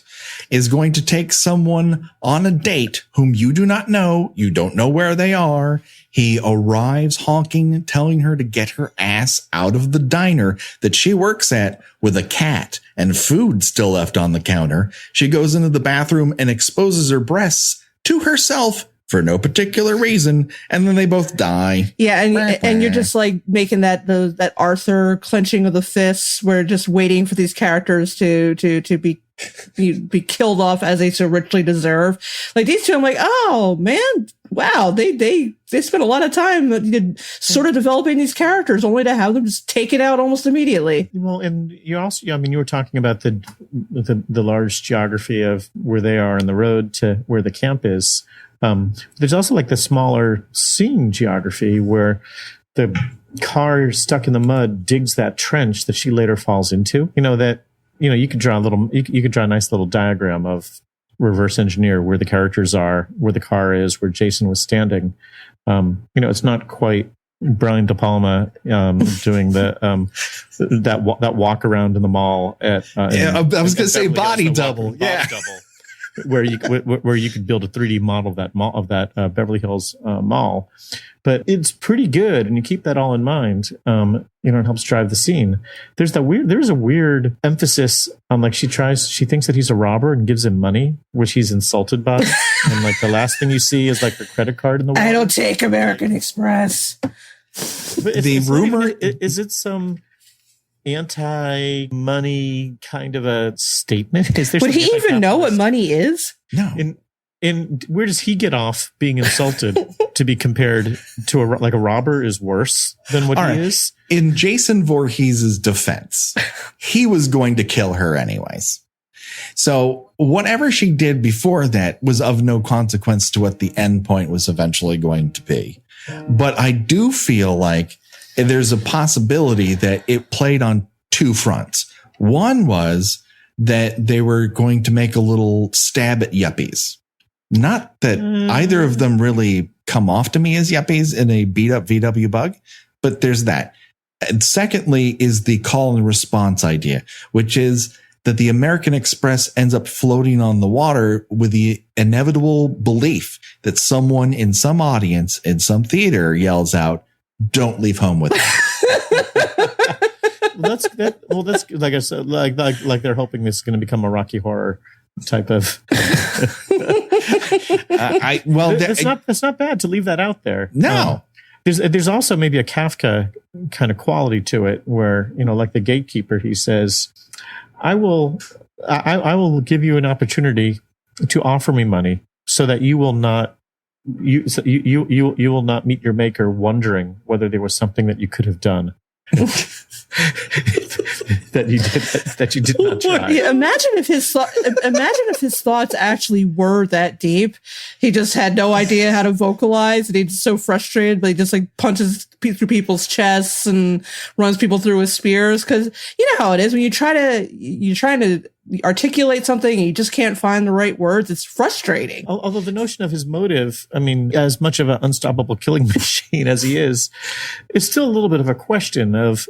is going to take someone on a date whom you do not know. You don't know where they are. He arrives honking, telling her to get her ass out of the diner that she works at with a cat and food still left on the counter. She goes into the bathroom and exposes her breasts to herself for no particular reason, and then they both die. Yeah, and you're just like making that Arthur clenching of the fists. We're just waiting for these characters to be killed off as they so richly deserve. Like these two, I'm like, oh man, wow, they spent a lot of time sort of developing these characters, only to have them just take it out almost immediately. Well, and you also, you were talking about the large geography of where they are on the road to where the camp is. There's also like the smaller scene geography where the car stuck in the mud digs that trench that she later falls into. You could draw a nice little diagram of reverse engineer where the characters are, where the car is, where Jason was standing. It's not quite Brian De Palma doing that walk around in the mall at. I was going to say body double. Yeah. Where you could build a 3D model of that Beverly Hills mall, but it's pretty good, and you keep that all in mind. It helps drive the scene. There's a weird emphasis on like she thinks that he's a robber and gives him money, which he's insulted by, and like the last thing you see is like her credit card in the water. I don't take American Express. The rumor is it some anti-money kind of a statement? Would he even know what money is? No. And where does he get off being insulted to be compared to a robber is worse than what he is? In Jason Voorhees' defense, he was going to kill her anyways. So whatever she did before that was of no consequence to what the end point was eventually going to be. But I do feel like there's a possibility that it played on two fronts. One was that they were going to make a little stab at yuppies. Not that either of them really come off to me as yuppies in a beat up VW bug, but there's that. And secondly is the call and response idea, which is that the American Express ends up floating on the water with the inevitable belief that someone in some audience in some theater yells out, "Don't leave home with me." That's like I said, like they're hoping this is going to become a Rocky Horror type of. It's not bad to leave that out there. No. There's also maybe a Kafka kind of quality to it where, like the gatekeeper, he says, I will give you an opportunity to offer me money so that you will not you will not meet your maker wondering whether there was something that you could have done. that you did not try. Yeah, imagine if his thoughts actually were that deep. He just had no idea how to vocalize, and he's so frustrated, but he just punches through people's chests and runs people through with spears. Because you know how it is when you're trying to articulate something and you just can't find the right words. It's frustrating. Although the notion of his motive, I mean, as much of an unstoppable killing machine as he is, it's still a little bit of a question of,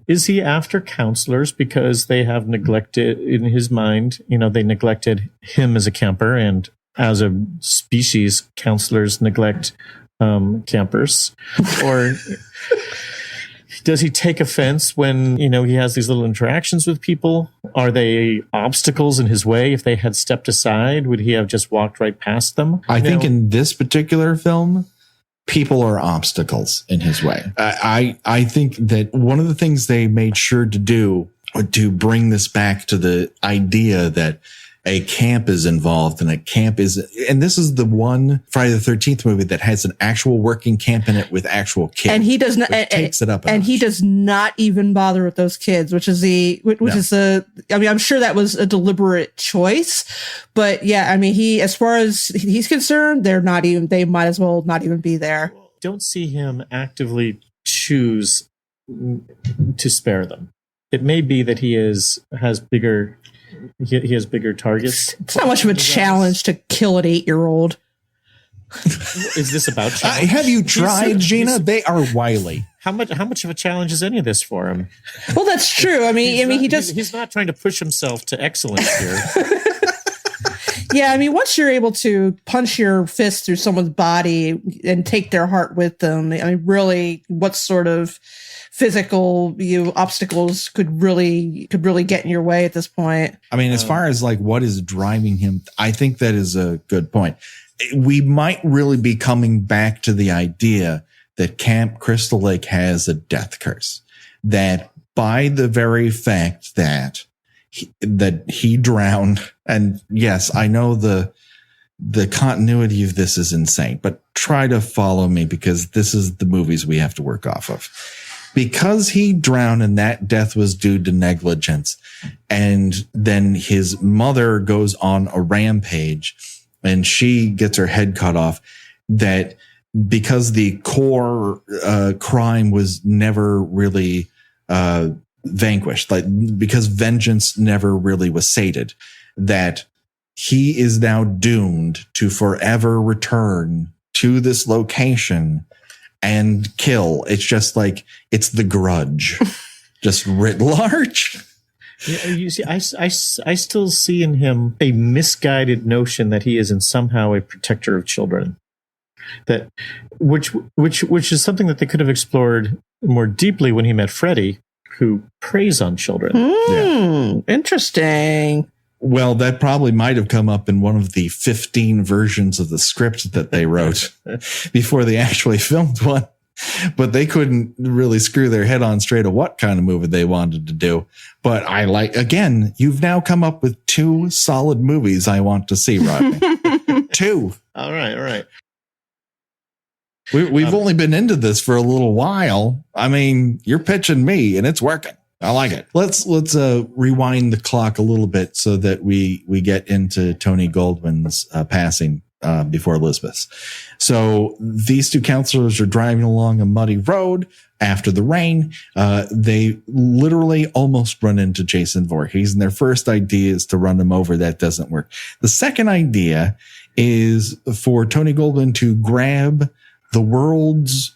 is he after counselors because they have neglected, in his mind, they neglected him as a camper, and as a species, counselors neglect campers? Or does he take offense when, he has these little interactions with people? Are they obstacles in his way? If they had stepped aside, would he have just walked right past them? I think in this particular film, people are obstacles in his way. I think that one of the things they made sure to do to bring this back to the idea that a camp is involved, and this is the one Friday the 13th movie that has an actual working camp in it with actual kids. And he does not, takes it up. And he does not even bother with those kids, which is I'm sure that was a deliberate choice, but yeah, I mean, as far as he's concerned, they might as well not even be there. Don't see him actively choose to spare them. It may be that he has bigger targets. It's not much of a challenge to kill an 8-year-old. Is this about challenge? Have you tried, Gena? They are wily. How much of a challenge is any of this for him? Well, that's true. I mean, he's not trying to push himself to excellence here. Yeah, I mean, once you're able to punch your fist through someone's body and take their heart with them, I mean, really, what sort of physical obstacles could really get in your way at this point? I mean, as far as what is driving him, I think that is a good point. We might really be coming back to the idea that Camp Crystal Lake has a death curse, that by the very fact that he drowned, and yes, I know the continuity of this is insane, but try to follow me because this is the movies we have to work off of. Because he drowned and that death was due to negligence, and then his mother goes on a rampage and she gets her head cut off, that because the core crime was never really vanquished, because vengeance never really was sated, that he is now doomed to forever return to this location and kill. It's just it's The Grudge, just writ large. Yeah, you see, I still see in him a misguided notion that he is in somehow a protector of children. That which is something that they could have explored more deeply when he met Freddy, who preys on children. Interesting. Well, that probably might have come up in one of the 15 versions of the script that they wrote before they actually filmed one. but they couldn't really screw their head on straight of what kind of movie they wanted to do. But again, you've now come up with 2 solid movies I want to see, Rodney. 2. All right. We've only been into this for a little while. I mean, you're pitching me and it's working. I like it. Let's rewind the clock a little bit so that we get into Tony Goldwyn's passing before Elizabeth's. So these 2 counselors are driving along a muddy road after the rain. They literally almost run into Jason Voorhees, and their first idea is to run him over. That doesn't work. The second idea is for Tony Goldwyn to grab the world's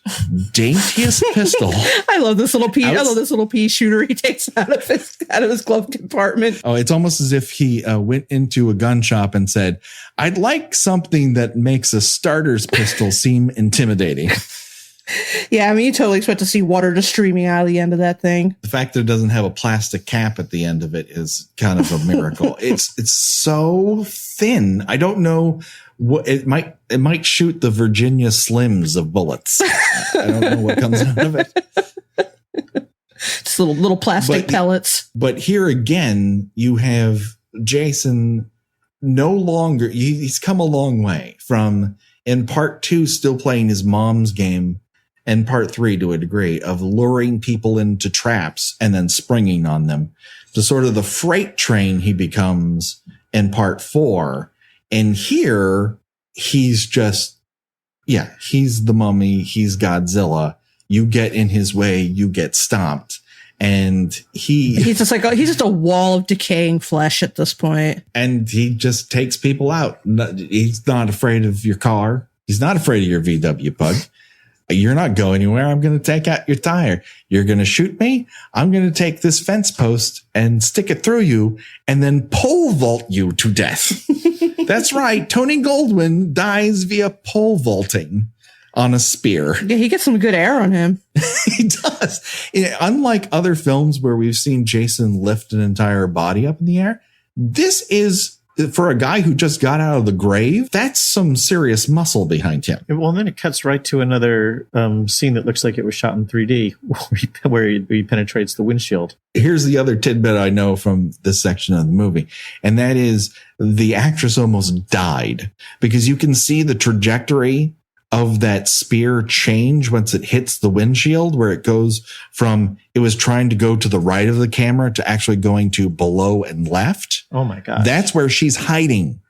daintiest pistol. I love this little pea. I love this little pea shooter he takes out of his glove compartment. Oh, it's almost as if he went into a gun shop and said, "I'd like something that makes a starter's pistol seem intimidating." Yeah, I mean, you totally expect to see water just streaming out of the end of that thing. The fact that it doesn't have a plastic cap at the end of it is kind of a miracle. It's so thin. I don't know. What it might shoot the Virginia Slims of bullets. I don't know what comes out of it. Just little plastic pellets. But here again, you have Jason no longer. He's come a long way from in part 2 still playing his mom's game, and part 3 to a degree of luring people into traps and then springing on them, to sort of the freight train he becomes in part 4. And here, he's just, he's the Mummy. He's Godzilla. You get in his way, you get stomped. And he's just a wall of decaying flesh at this point. And he just takes people out. He's not afraid of your car. He's not afraid of your VW Bug. You're not going anywhere. I'm going to take out your tire. You're going to shoot me. I'm going to take this fence post and stick it through you and then pole vault you to death. That's right. Tony Goldwyn dies via pole vaulting on a spear. Yeah, he gets some good air on him. He does. Unlike other films where we've seen Jason lift an entire body up in the air, this is, for a guy who just got out of the grave, that's some serious muscle behind him. Well, then it cuts right to another scene that looks like it was shot in 3D, where he penetrates the windshield. Here's the other tidbit I know from this section of the movie, and that is the actress almost died because you can see the trajectory of that spear change once it hits the windshield, where it goes from, it was trying to go to the right of the camera to actually going to below and left. Oh my God. That's where she's hiding,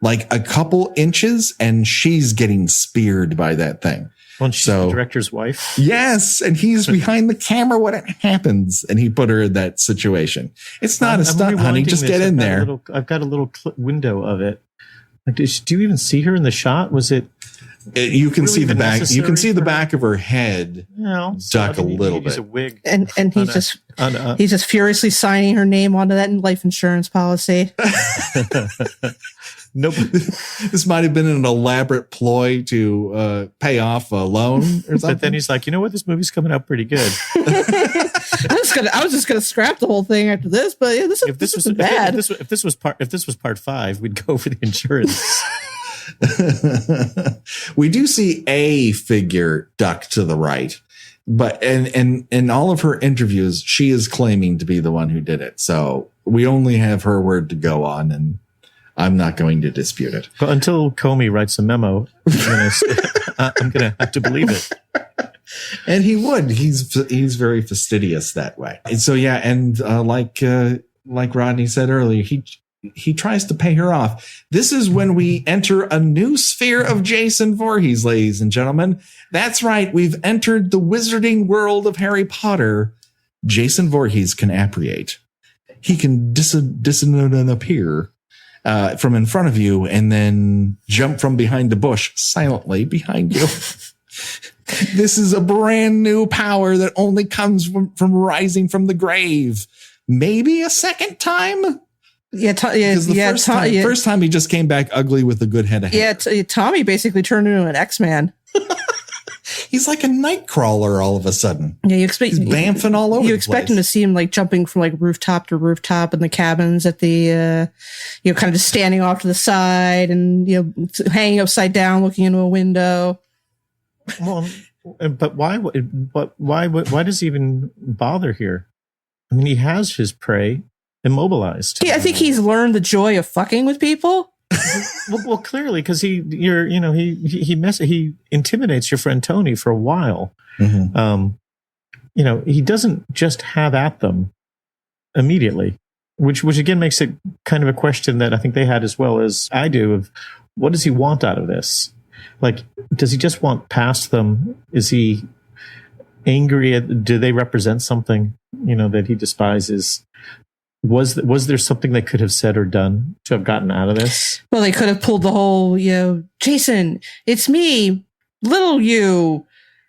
like a couple inches, and she's getting speared by that thing. Well, she's the director's wife. Yes. And he's behind the camera when it happens. And he put her in that situation. It's not a stunt, honey. Just get in there. I've got a little window of it. Like, do you even see her in the shot? Was it? You can see the back. You can see the back of her head duck a little bit. A wig, and he's just furiously signing her name onto that life insurance policy. Nope. This might have been an elaborate ploy to pay off a loan or something. But then he's like, you know what? This movie's coming out pretty good. I was just gonna scrap the whole thing after this, but yeah, this isn't bad. If this was part 5, we'd go for the insurance. We do see a figure duck to the right, but and in all of her interviews, she is claiming to be the one who did it. So we only have her word to go on, and I'm not going to dispute it. Well, until Comey writes a memo, I'm going to have to believe it. And he would. He's very fastidious that way. And so yeah, and like Rodney said earlier, he tries to pay her off. This is when we enter a new sphere of Jason Voorhees, ladies and gentlemen. That's right. We've entered the wizarding world of Harry Potter. Jason Voorhees can appreate. He can appear from in front of you and then jump from behind a bush silently behind you. This is a brand new power that only comes from rising from the grave. Maybe a second time? First time he just came back ugly with a good head of hair. Yeah, Tommy basically turned into an X-Man. He's like a Nightcrawler all of a sudden. Yeah, he's bamfing all over. You expect him to see him like jumping from like rooftop to rooftop in the cabins at the, kind of just standing off to the side and hanging upside down, looking into a window. Well, But why? Why does he even bother here? I mean, he has his prey immobilized. Yeah, I think he's learned the joy of fucking with people. well, clearly, because he intimidates your friend Tony for a while. Mm-hmm. He doesn't just have at them immediately, which again makes it kind of a question that I think they had as well as I do of what does he want out of this? Like, does he just want past them? Is he angry do they represent something, that he despises? Was there something they could have said or done to have gotten out of this? Well, they could have pulled the whole, Jason, it's me, little you,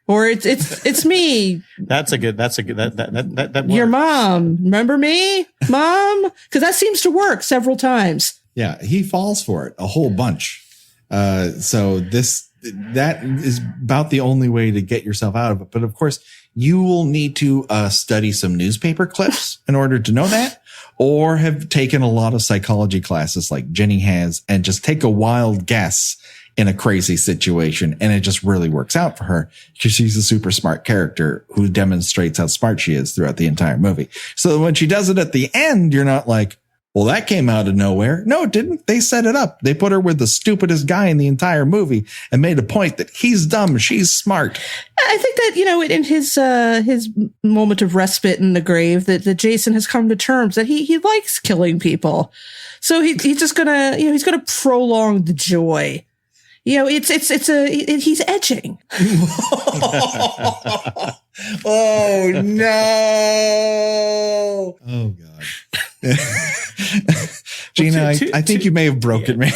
or it's me. That's a good, that your works. mom. Remember me, mom? Because that seems to work several times. Yeah, he falls for it a whole bunch. So that is about the only way to get yourself out of it. But of course, you will need to study some newspaper clips in order to know that, or have taken a lot of psychology classes like Jenny has and just take a wild guess in a crazy situation. And it just really works out for her because she's a super smart character who demonstrates how smart she is throughout the entire movie. So when she does it at the end, you're not like, well, that came out of nowhere. No, it didn't. They set it up. They put her with the stupidest guy in the entire movie and made a point that he's dumb, she's smart. I think that, in his moment of respite in the grave, that Jason has come to terms that he likes killing people. So he's just gonna, he's gonna prolong the joy. He's edging. Oh no! Oh god, Gena, I think you may have broken me.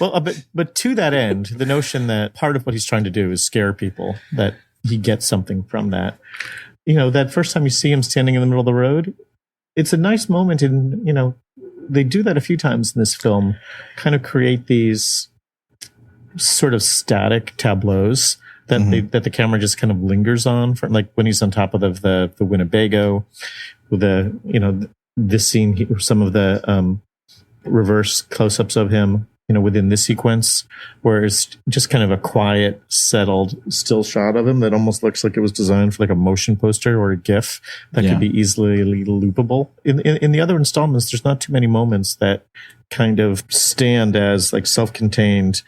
Well, but to that end, the notion that part of what he's trying to do is scare people, that he gets something from that. That first time you see him standing in the middle of the road, it's a nice moment, and they do that a few times in this film, kind of create these sort of static tableaus that that the camera just kind of lingers on, for like when he's on top of the Winnebago, with this scene, some of the reverse close-ups of him, within this sequence, where it's just kind of a quiet, settled, still shot of him that almost looks like it was designed for like a motion poster or a GIF that could be easily loopable. In the other installments, there's not too many moments that kind of stand as like self-contained,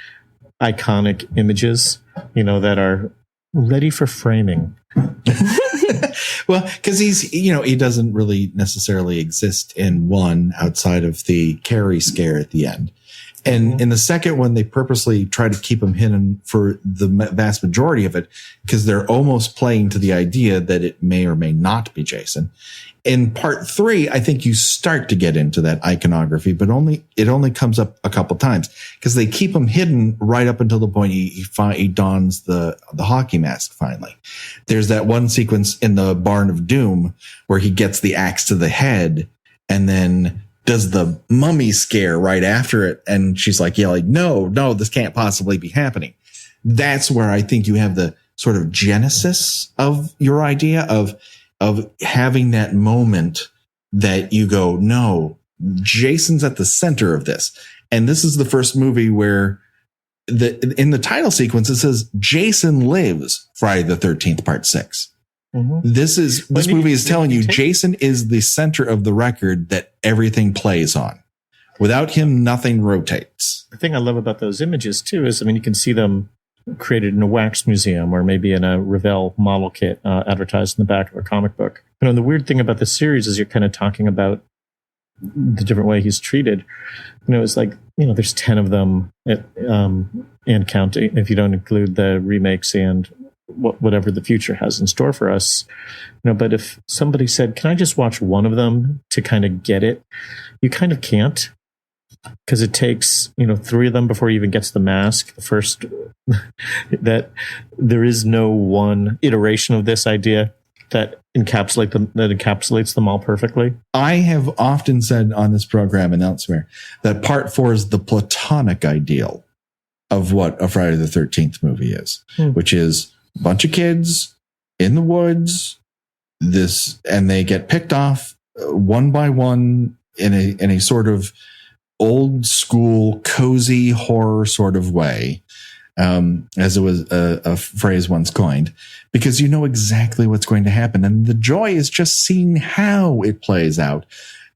iconic images, that are ready for framing. Well, because he doesn't really necessarily exist in one outside of the Carrie scare at the end. And in the second one, they purposely try to keep him hidden for the vast majority of it because they're almost playing to the idea that it may or may not be Jason. In part 3, I think you start to get into that iconography, but it only comes up a couple times because they keep him hidden right up until the point he dons the hockey mask finally. There's that one sequence in the Barn of Doom where he gets the axe to the head and then does the mummy scare right after it. And she's like yelling, no, this can't possibly be happening. That's where I think you have the sort of genesis of your idea of having that moment that you go, no, Jason's at the center of this. And this is the first movie where in the title sequence, it says Jason lives Friday the 13th, part 6. Mm-hmm. This movie is telling you Jason is the center of the record that everything plays on. Without him, nothing rotates. The thing I love about those images too is, you can see them created in a wax museum or maybe in a Revell model kit advertised in the back of a comic book. The weird thing about the series is you're kind of talking about the different way he's treated. It's like, there's 10 of them and counting if you don't include the remakes and whatever the future has in store for us. But if somebody said, can I just watch one of them to kind of get it? You kind of can't. Because it takes, 3 of them before he even gets the mask. The first, that there is no one iteration of this idea that encapsulates them all perfectly. I have often said on this program and elsewhere that part 4 is the platonic ideal of what a Friday the 13th movie is, which is a bunch of kids in the woods, and they get picked off one by one in a sort of old school, cozy horror sort of way. as it was a phrase once coined, because you know exactly what's going to happen. And the joy is just seeing how it plays out.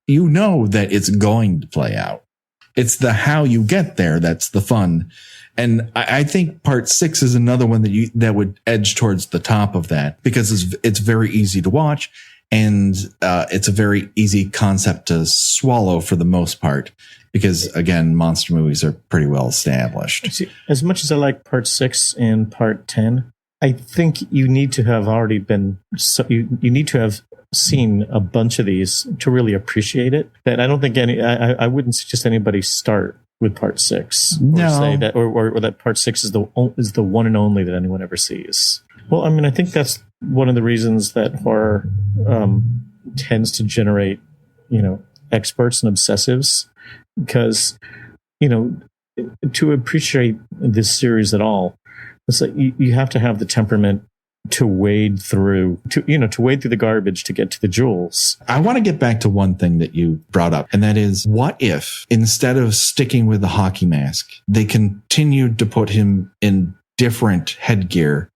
You know that it's going to play out. It's the how you get there that's the fun. And I think part 6 is another one that would edge towards the top of that, because it's very easy to watch, and it's a very easy concept to swallow for the most part, because again, monster movies are pretty well established. See, as much as I like part 6 and part 10, I think you need to have already been you need to have seen a bunch of these to really appreciate it. That I don't think I wouldn't suggest anybody start with part 6. No. Or say that or that part 6 is the one and only that anyone ever sees. Well, I mean, I think that's one of the reasons that horror tends to generate, experts and obsessives, because, to appreciate this series at all, it's like you have to have the temperament to wade through the garbage to get to the jewels. I want to get back to one thing that you brought up, and that is, what if instead of sticking with the hockey mask, they continued to put him in different headgear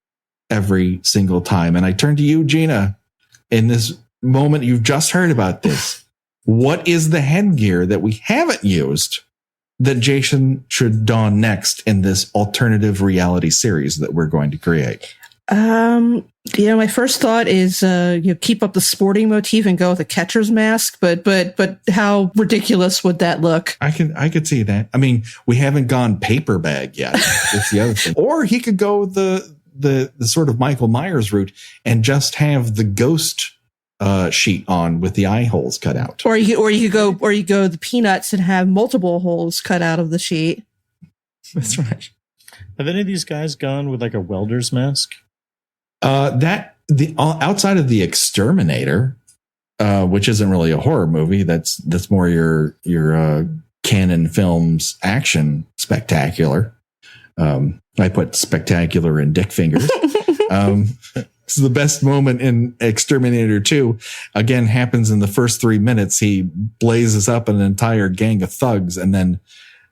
every single time? And I turn to you, Gena, in this moment. You've just heard about this. What is the headgear that we haven't used that Jason should don next in this alternative reality series that we're going to create? My first thought is keep up the sporting motif and go with a catcher's mask, but how ridiculous would that look? I could see that. I mean, we haven't gone paper bag yet. That's the other thing. Or he could go the sort of Michael Myers route and just have the ghost sheet on with the eye holes cut out. Or you go the Peanuts and have multiple holes cut out of the sheet. That's right. Have any of these guys gone with like a welder's mask? Outside of the Exterminator, which isn't really a horror movie, that's more your Canon Films action spectacular. I put spectacular in dick fingers. So the best moment in Exterminator 2 again happens in the first 3 minutes. He blazes up an entire gang of thugs, and then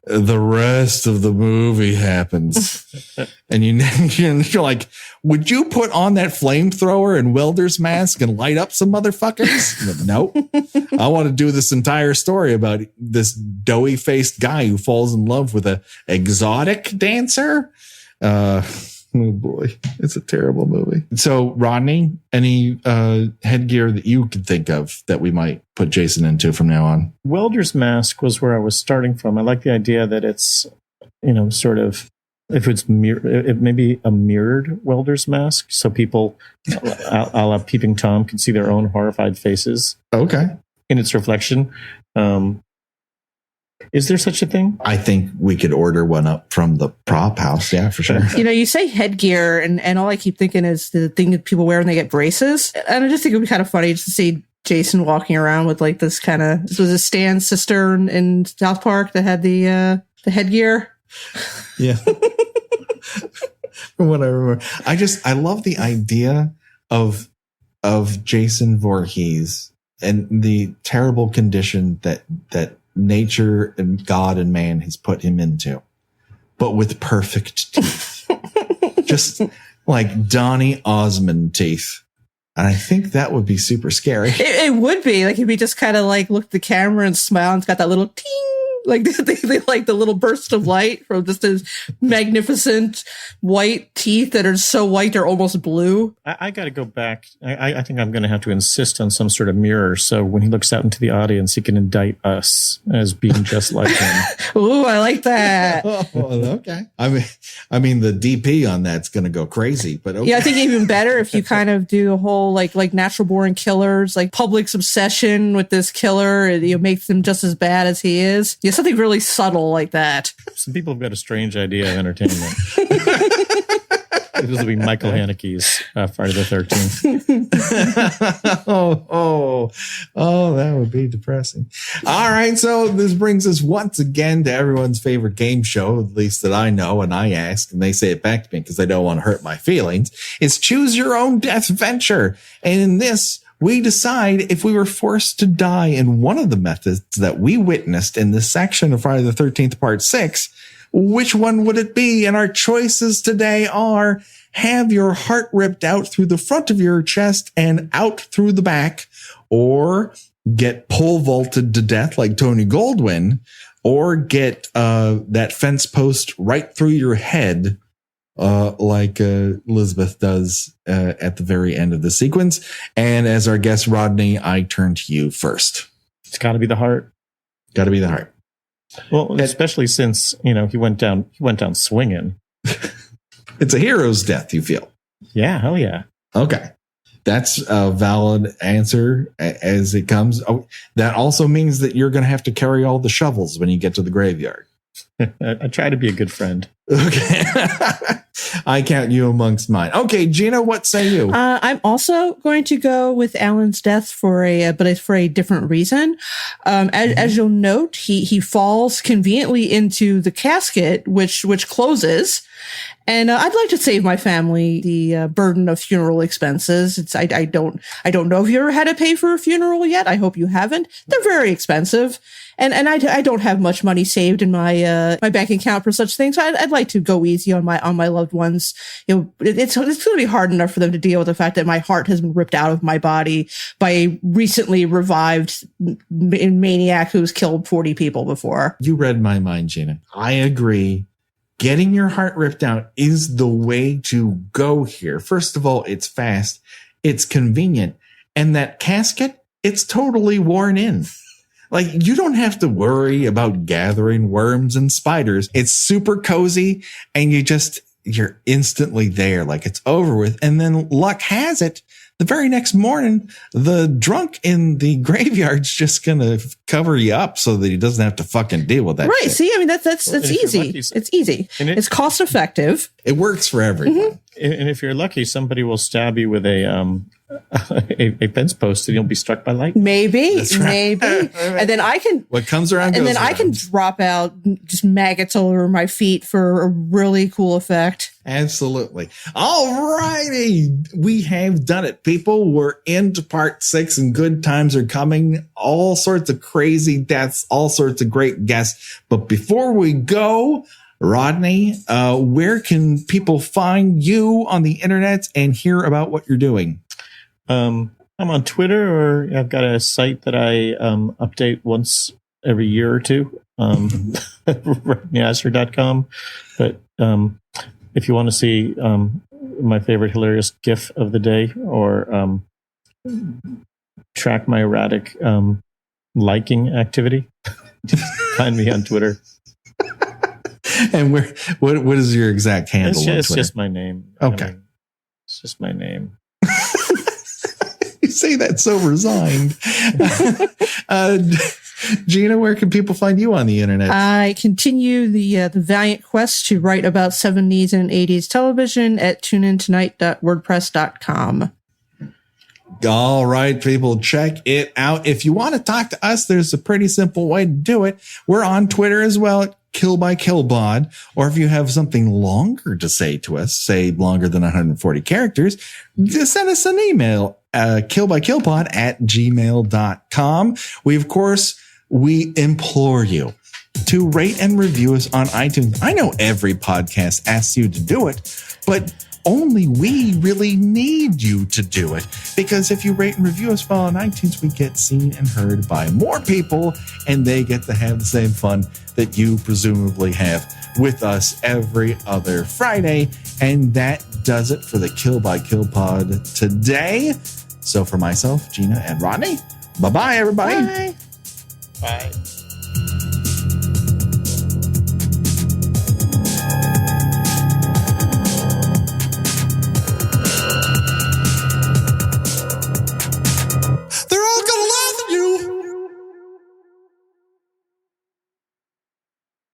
the rest of the movie happens. And you're like, would you put on that flamethrower and welder's mask and light up some motherfuckers? Nope. I want to do this entire story about this doughy faced guy who falls in love with a exotic dancer. Oh boy, it's a terrible movie. So, Rodney, any headgear that you could think of that we might put Jason into from now on? Welder's mask was where I was starting from. I like the idea that it's, sort of, if it's maybe a mirrored welder's mask, so people, a la Peeping Tom, can see their own horrified faces. Okay. In its reflection. Is there such a thing? I think we could order one up from the prop house. Yeah, for sure. You say headgear, and all I keep thinking is the thing that people wear when they get braces. And I just think it would be kind of funny just to see Jason walking around with like this kind of, this was a Stan's sister in South Park that had the headgear. Yeah. From what I remember. I love the idea of Jason Voorhees and the terrible condition that nature and God and man has put him into, but with perfect teeth. Just like Donny Osmond teeth. And I think that would be super scary. It would be. Like, if he just kind of like looked at the camera and smiled, and it's got that little ting, like they like the little burst of light from just his magnificent white teeth that are so white they're almost blue. I got to go back. I think I'm going to have to insist on some sort of mirror, so when he looks out into the audience, he can indict us as being just like him. Ooh, I like that. Okay. I mean, the DP on that's going to go crazy, but okay. Yeah, I think even better if you kind of do a whole like natural born killers, like public's obsession with this killer, makes him just as bad as he is. Yeah, something really subtle like that. Some people have got a strange idea of entertainment. This will be Michael Haneke's Friday the 13th. Oh, that would be depressing. All right, so this brings us once again to everyone's favorite game show, at least that I know, and I ask, and they say it back to me because they don't want to hurt my feelings. It's Choose Your Own Death Venture. And in this, we decide if we were forced to die in one of the methods that we witnessed in this section of Friday the 13th, Part 6, which one would it be? And our choices today are have your heart ripped out through the front of your chest and out through the back, or get pole vaulted to death like Tony Goldwyn, or get that fence post right through your head like Elizabeth does at the very end of the sequence. And as our guest, Rodney, I turn to you first. It's got to be the heart. Got to be the heart. Well, especially since, he went down swinging. It's a hero's death, you feel? Yeah, hell yeah. Okay. That's a valid answer as it comes. Oh, that also means that you're going to have to carry all the shovels when you get to the graveyard. I try to be a good friend. Okay. I count you amongst mine. Okay, Gena, what say you? I'm also going to go with Alan's death for a different reason. As you'll note, he falls conveniently into the casket, which closes. And I'd like to save my family the burden of funeral expenses. I don't know if you ever had to pay for a funeral yet. I hope you haven't. They're very expensive, and I don't have much money saved in my my bank account for such things. So I'd like to go easy on my loved ones. It's going to be hard enough for them to deal with the fact that my heart has been ripped out of my body by a recently revived maniac who's killed 40 people before. You read my mind, Gena. I agree. Getting your heart ripped out is the way to go here. First of all, it's fast, it's convenient, and that casket, it's totally worn in. Like, you don't have to worry about gathering worms and spiders. It's super cozy, and you're instantly there, like it's over with. And then luck has it, the very next morning, the drunk in the graveyard's just going to cover you up so that he doesn't have to fucking deal with that. Right. Shit. See, I mean, that's easy. It's easy. It's cost effective. It works for everyone. Mm-hmm. And if you're lucky, somebody will stab you with a fence post and you'll be struck by lightning. Maybe, That's right. maybe. And then I can, what comes around and goes then around. I can drop out just maggots all over my feet for a really cool effect. Absolutely. All righty. We have done it, people. We're into part 6 and good times are coming. All sorts of crazy deaths, all sorts of great guests. But before we go, Rodney, where can people find you on the internet and hear about what you're doing? I'm on Twitter, or I've got a site that I update once every year or two, RodneyAscher.com. But if you want to see my favorite hilarious GIF of the day, or track my erratic liking activity, just find me on Twitter. And what is your exact handle? It's just my name. Okay. I mean, it's just my name. You say that so resigned. Gena, where can people find you on the internet? I continue the valiant quest to write about 70s and 80s television at tuneintonight.wordpress.com. All right, people, check it out. If you want to talk to us, there's a pretty simple way to do it. We're on Twitter as well at Kill by Killbod. Or if you have something longer to say to us, say longer than 140 characters, just send us an email, killbykillpod@gmail.com. We implore you to rate and review us on iTunes. I know every podcast asks you to do it, but only we really need you to do it, because if you rate and review us well on iTunes, we get seen and heard by more people, and they get to have the same fun that you presumably have with us every other Friday. And that does it for the Kill by Kill Pod today. So for myself, Gena, and Rodney, bye-bye, everybody. Bye. Bye.